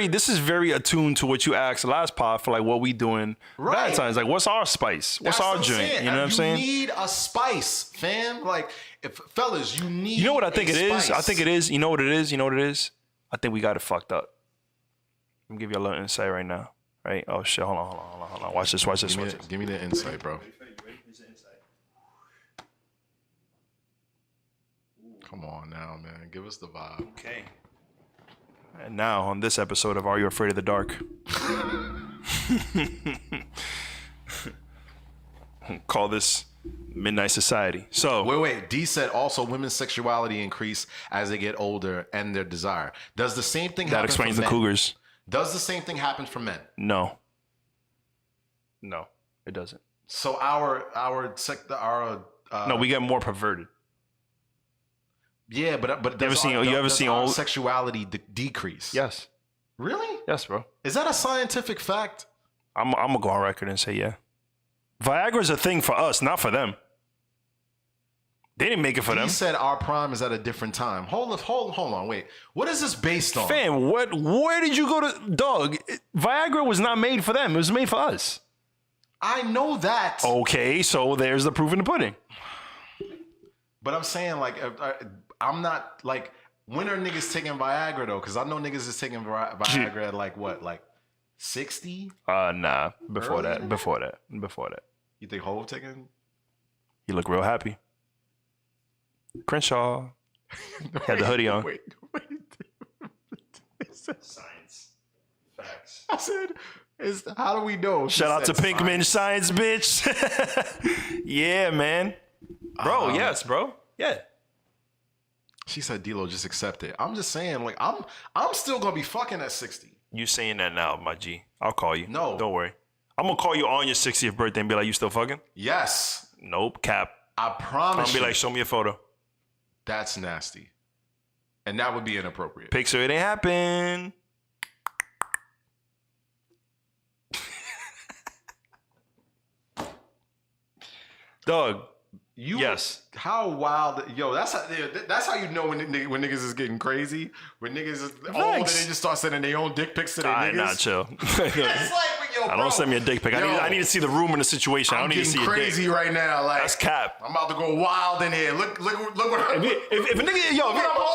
This is very attuned to what you asked last pod for, like, what we doing Valentine's. Like, what's our spice? What's That's our what I'm drink? saying. You know what I'm saying? You need a spice, fam. Like, fellas, you need. You know what I think it is? spice. I think it is. You know what it is? I think we got it fucked up. me give you a little insight right now. Right? Oh shit! Hold on. Watch this. Give me the insight, bro. Come on now, man. Give us the vibe. Okay. And now on this episode of Are You Afraid of the Dark? Call this Midnight Society. So Wait. D said also women's sexuality increase as they get older and their desire. Does the same thing happen that explains for the men? cougars. Does the same thing happen for men? No, it doesn't. So No, we get more perverted. Yeah, but You ever seen our old sexuality decrease? Yes. Really? Yes, bro. Is that a scientific fact? I'm gonna go on record and say yeah. Viagra's a thing for us, not for them. They didn't make it for them. He said our prime is at a different time. Hold on, wait. What is this based on? Fam, where did you go to, dog? Viagra was not made for them. It was made for us. I know that. Okay, so there's the proof in the pudding. But I'm saying, like, I'm not, like, when are niggas taking Viagra, though? Because I know niggas is taking Viagra at, like, what, like 60? Nah, before Earlier that. than Before that. You think Hov taking? You look real happy. Crenshaw had the hoodie on. Wait. Science. Facts. I said, how do we know? She Shout out to said Pinkman Science, bitch. Yeah, man. Bro, yes, bro. Yeah. She said, D-Lo, just accept it. I'm just saying, like, I'm still going to be fucking at 60. You saying that now, my G. I'll call you. No. Don't worry. I'm going to call you on your 60th birthday and be like, you still fucking? Yes. Nope, cap. I promise I'm be you. like, show me a photo. That's nasty. And that would be inappropriate. Picture it ain't happen. Dog. Yes. How wild. Yo, that's how you know when niggas is getting crazy. When niggas is old and they just start sending their own dick pics to their niggas. Nah, chill. It's like, yo, bro. Don't send me a dick pic. Yo, I need to see the room in the situation. I don't need to see getting your crazy dick. right now. Like, That's cap. I'm about to go wild in here. Look what I'm If a nigga, yo,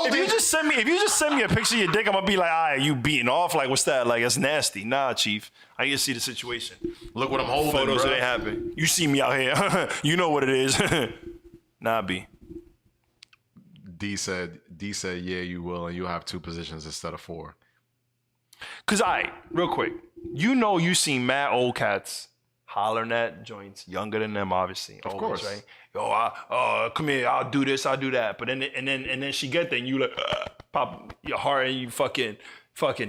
if you just send me a picture of your dick, I'm gonna be like, alright, you beating off? Like, what's that? Like, that's nasty. Nah, chief. I need to see the situation. Look what I'm holding, Photos bro. that happen. You see me out here. You know what it is. Nah, B. D said, yeah, you will, and you'll have 2 positions instead of 4. Cause real quick, you seen mad old cats hollering at joints younger than them, obviously. Of course, right? Yo, come here, I'll do this, I'll do that. But then she get there and you like pop your heart and you fucking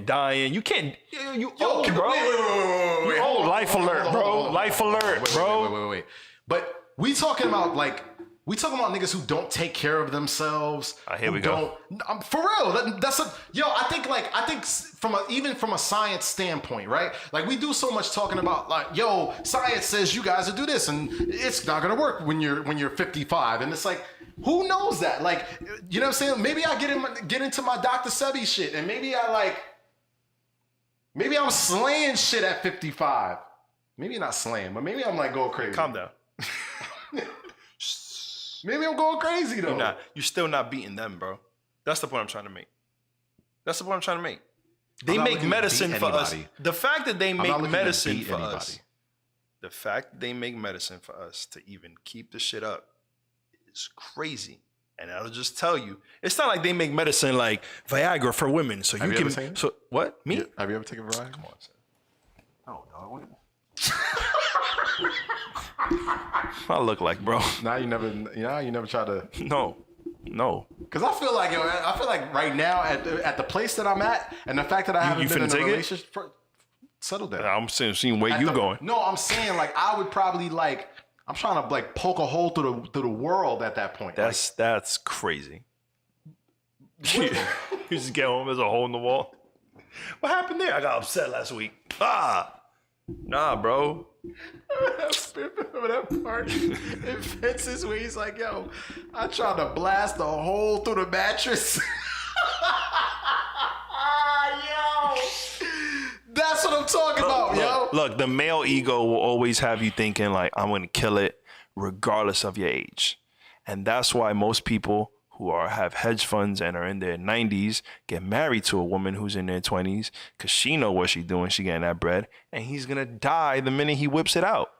dying. You can't. You old, bro. Wait. You old. Life alert, bro. Life alert, bro. Wait. But we talking about niggas who don't take care of themselves. Here we go. For real. I think even from a science standpoint, right? Like, we do so much talking about, like, yo, science says you guys will do this and it's not gonna work when you're 55. And it's like, who knows that? Like, you know what I'm saying? Maybe I get into my Dr. Sebi shit and maybe I'm slaying shit at 55. Maybe not slaying, but maybe I'm like going crazy. Calm down. Maybe I'm going crazy though. You're still not beating them, bro. That's the point I'm trying to make. They I'm not make looking to medicine beat for us. anybody. The fact that they I'm not make looking to medicine beat for anybody. us. The fact that they make medicine for us to even keep the shit up is crazy. And I'll just tell you, it's not like they make medicine like Viagra for women. So Have you you can. ever taken it? So what? Me? Have you ever taken Viagra? Come on, son. Oh, dog. I look like, bro. Now you never try to. No. Because I feel like right now at the place that I'm at, and the fact that I haven't been in finna a take it? relationship, settle down. I'm seeing where you going. No, I'm saying, like, I would probably, like, I'm trying to, like, poke a hole through the world at that point. That's crazy. You just get home, there's a hole in the wall. What happened there? I got upset last week. Nah, bro. Remember that part in Fences where he's like, yo, I tried to blast a hole through the mattress. Yo, that's what I'm talking about, yo. Look, the male ego will always have you thinking like, I'm going to kill it regardless of your age. And that's why most people who have hedge funds and are in their 90s get married to a woman who's in their 20s because she know what she's doing. She getting that bread. And he's going to die the minute he whips it out.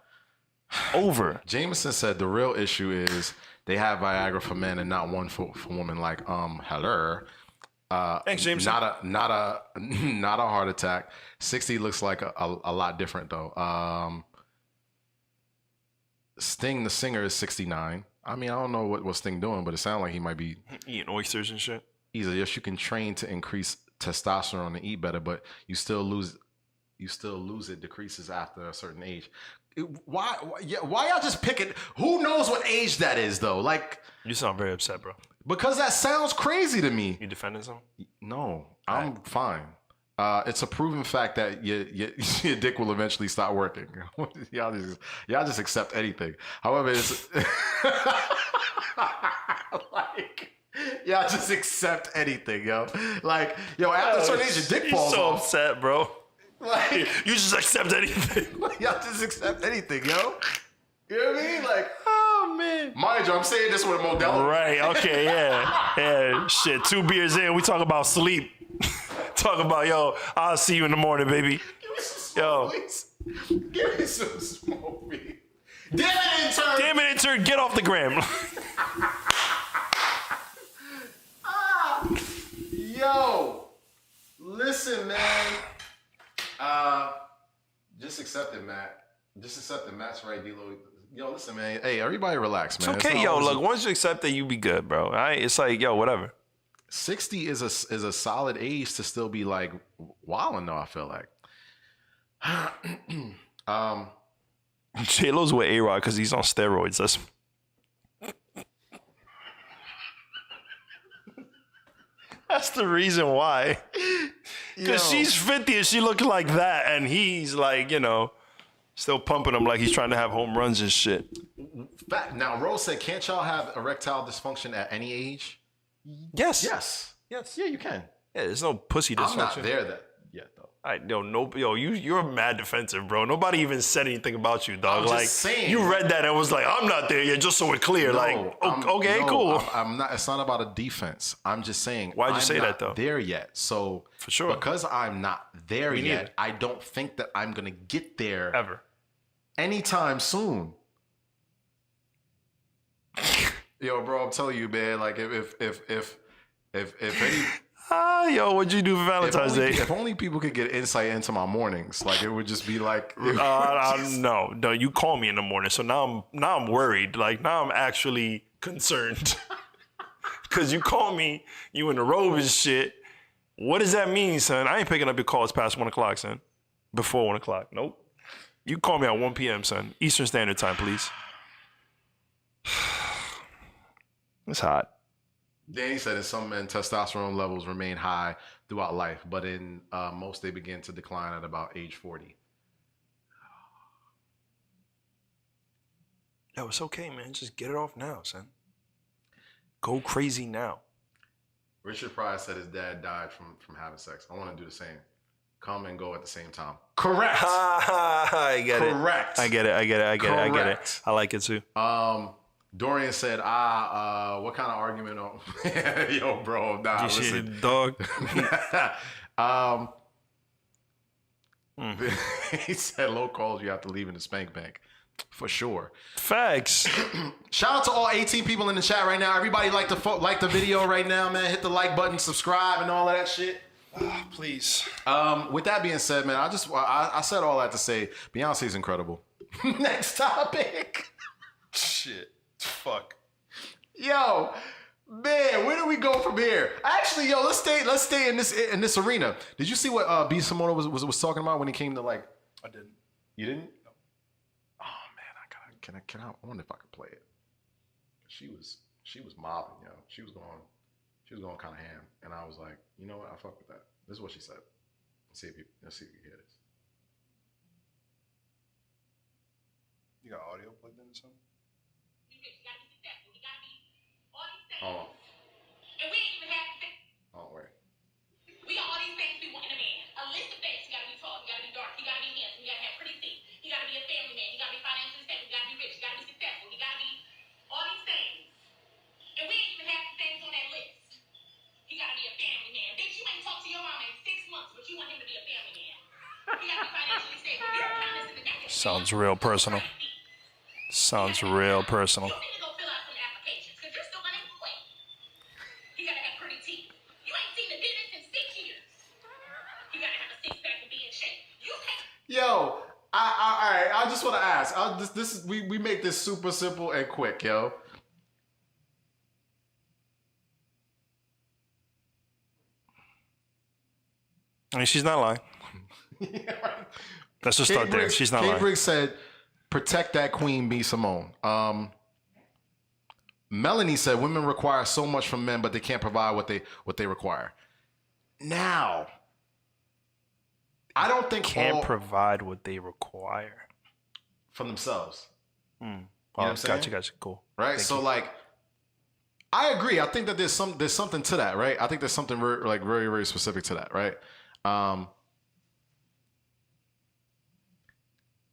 Over. Jameson said the real issue is they have Viagra for men and not one for women. Like, hello. Thanks, Jameson. Not a heart attack. 60 looks like a lot different though. Sting the singer is 69. I mean, I don't know what Sting doing, but it sounds like he might be eating oysters and shit. Easily, yes, you can train to increase testosterone and eat better, but you still lose it. Decreases after a certain age. Why y'all just pick it? Who knows what age that is though? Like, you sound very upset, bro. Because that sounds crazy to me. You defending something? No, I'm fine. It's a proven fact that your dick will eventually stop working. y'all just accept anything. However, it's like y'all just accept anything, yo. Like, yo, after a certain age, your dick falls so off. Upset, bro. Like, you just accept anything. Y'all just accept anything, yo. You know what I mean? Like, oh man. Mind you, I'm saying this with a Modelo. Right. Okay. Yeah. Shit. 2 beers in, we talk about sleep. Talk about, yo, I'll see you in the morning, baby. Give me some smoke, please. Give me some smoke, please. Damn it, intern, get off the gram. Yo, listen, man. Just accept it, Matt. Just accept it. Matt's right, D-Lo. Yo, listen, man. Hey, everybody relax, man. It's okay, yo. Look, once you accept it, you be good, bro. All right? It's like, yo, whatever. 60 is a solid age to still be like wilding though, I feel like. J-Lo's with A-Rod because he's on steroids. That's the reason why. Because she's 50 and she looks like that, and he's like, you know, still pumping him like he's trying to have home runs and shit. Now, Rose said, can't y'all have erectile dysfunction at any age? Yes. Yeah, you can. Yeah, there's no pussy dysfunction. I'm not there yet, though. You're mad defensive, bro. Nobody even said anything about you, dog. I'm like, just saying. You read that and was like, I'm not there yet, just so it's clear. Cool. I'm not. It's not about a defense. I'm just saying. Why'd you say that, though? There yet. So for sure, because I'm not there Me yet, neither. I don't think that I'm gonna get there ever, anytime anytime soon. Yo, bro, I'm telling you, man. Like, if any. Yo, what'd you do for Valentine's Day? If only people could get insight into my mornings, like it would just be like. No, you call me in the morning, so now I'm worried. Like now I'm actually concerned because you call me, you in the robe and shit. What does that mean, son? I ain't picking up your calls past 1 o'clock, son. Before 1 o'clock, nope. You call me at 1 p.m., son. Eastern Standard Time, please. It's hot. Danny said in some men, testosterone levels remain high throughout life, but in most they begin to decline at about age 40. Yo, it's okay, man. Just get it off now, son. Go crazy now. Richard Pryor said his dad died from having sex. I want to do the same. Come and go at the same time. Correct. I get it. Correct. I get it. I like it too. Dorian said, what kind of argument? Yo, bro, nah, listen. Dog. He said, low calls, you have to leave in the spank bank. For sure. Facts. Shout out to all 18 people in the chat right now. Everybody like the video right now, man. Hit the like button, subscribe, and all of that shit. Please. With that being said, man, I said all that to say Beyonce's incredible. Next topic. Shit. Fuck. Yo, man, where do we go from here? Actually, yo, let's stay in this arena. Did you see what B. Simona was talking about when he came to like? I didn't. You didn't? Oh man, I wonder if I could play it. She was mobbing, yo. She was going kind of ham, and I was like, you know what? I fuck with that. This is what she said. Let's see if you hear this. You got audio plugged in or something? Hold on. And we ain't even have to think. Oh, wait. We got all these things we want in a man. A list of things. You gotta be tall, you gotta be dark, you gotta be handsome, you gotta have pretty teeth, you gotta be a family man, you gotta be financially stable, you gotta be rich, you gotta be successful, you gotta be all these things. And we ain't even have the things on to your mama in 6 months, but you want him to be a family man. He got to be financially stable. You don't count this in the docket. Sounds real personal. Sounds real personal. You need to go fill out some applications because you're still unemployed. You gotta have pretty teeth. You ain't seen the dentist in 6 years. You gotta have a six-pack and be in shape. You can't. Yo, all right. I just want to ask. We make this super simple and quick, yo. I mean, she's not lying. Let's just start there. She's not lying. Kate Briggs said, "Protect that queen bee, Simone." Melanie said, "Women require so much from men, but they can't provide what they require." Now, I don't think Can't provide what they require from themselves. Oh, You know what I'm saying? gotcha. Cool. Right? Thank So you. like, I agree. I think that there's something to that, right? I think there's something very, very specific to that, right?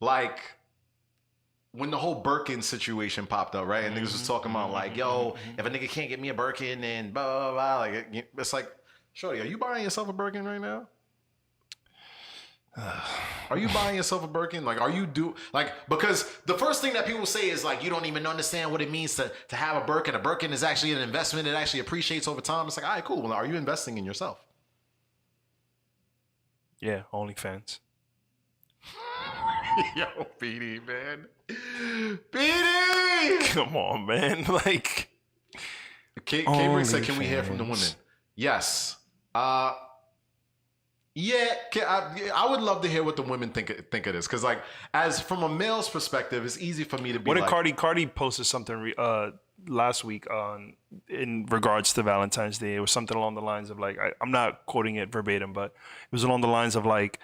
Like when the whole Birkin situation popped up, right? And niggas was talking about like, yo, if a nigga can't get me a Birkin, then blah blah blah. Like it's like, shorty, are you buying yourself a Birkin right now? Are you buying yourself a Birkin? Like, because the first thing that people say is like, you don't even understand what it means to have a Birkin. A Birkin is actually an investment. It actually appreciates over time. It's like, all right, cool. Well, are you investing in yourself? Yeah, OnlyFans. Yo, BD, man. BD! Come on, man. Like, Kate Briggs said, can we hear from the women? Yes. Yeah, I would love to hear what the women think of this. Because, like, as from a male's perspective, it's easy for me to be what like... did Cardi posted something last week in regards to Valentine's Day. It was something along the lines of, like, I'm not quoting it verbatim, but it was along the lines of, like,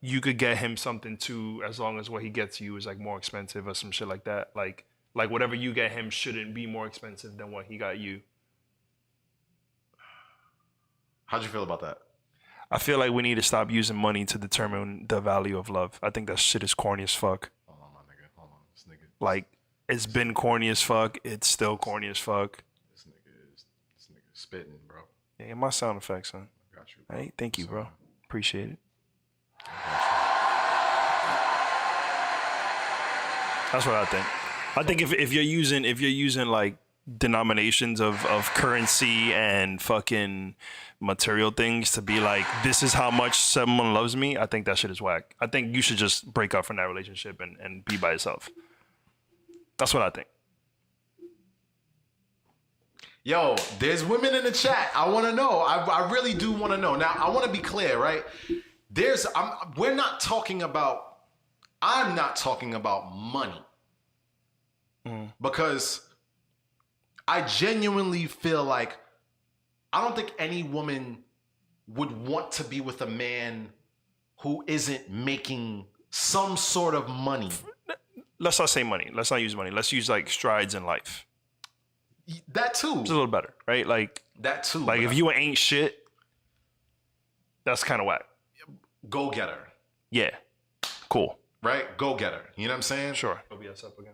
you could get him something too, as long as what he gets you is like more expensive or some shit like that. Like whatever you get him shouldn't be more expensive than what he got you. How'd you feel about that? I feel like we need to stop using money to determine the value of love. I think that shit is corny as fuck. Hold on, my nigga. Hold on. This nigga. Like, it's been corny as fuck. It's still corny as fuck. This nigga spitting, bro. Yeah, my sound effects, son. I got you, bro. Hey, thank you, bro. Appreciate it. That's what I think. I think if you're using like denominations of currency and fucking material things to be like, this is how much someone loves me, I think that shit is whack. I think you should just break up from that relationship and be by yourself. That's what I think. Yo, there's women in the chat. I want to know. I really do want to know. Now, I want to be clear, right? I'm not talking about money. Because I genuinely feel like I don't think any woman would want to be with a man who isn't making some sort of money. Let's not say money. Let's not use money. Let's use like strides in life. That too. It's a little better, right? Like that too. Like if you ain't shit, that's kind of whack. Go getter. Yeah. Cool. Right? Go getter. You know what I'm saying? Sure. OBS up again.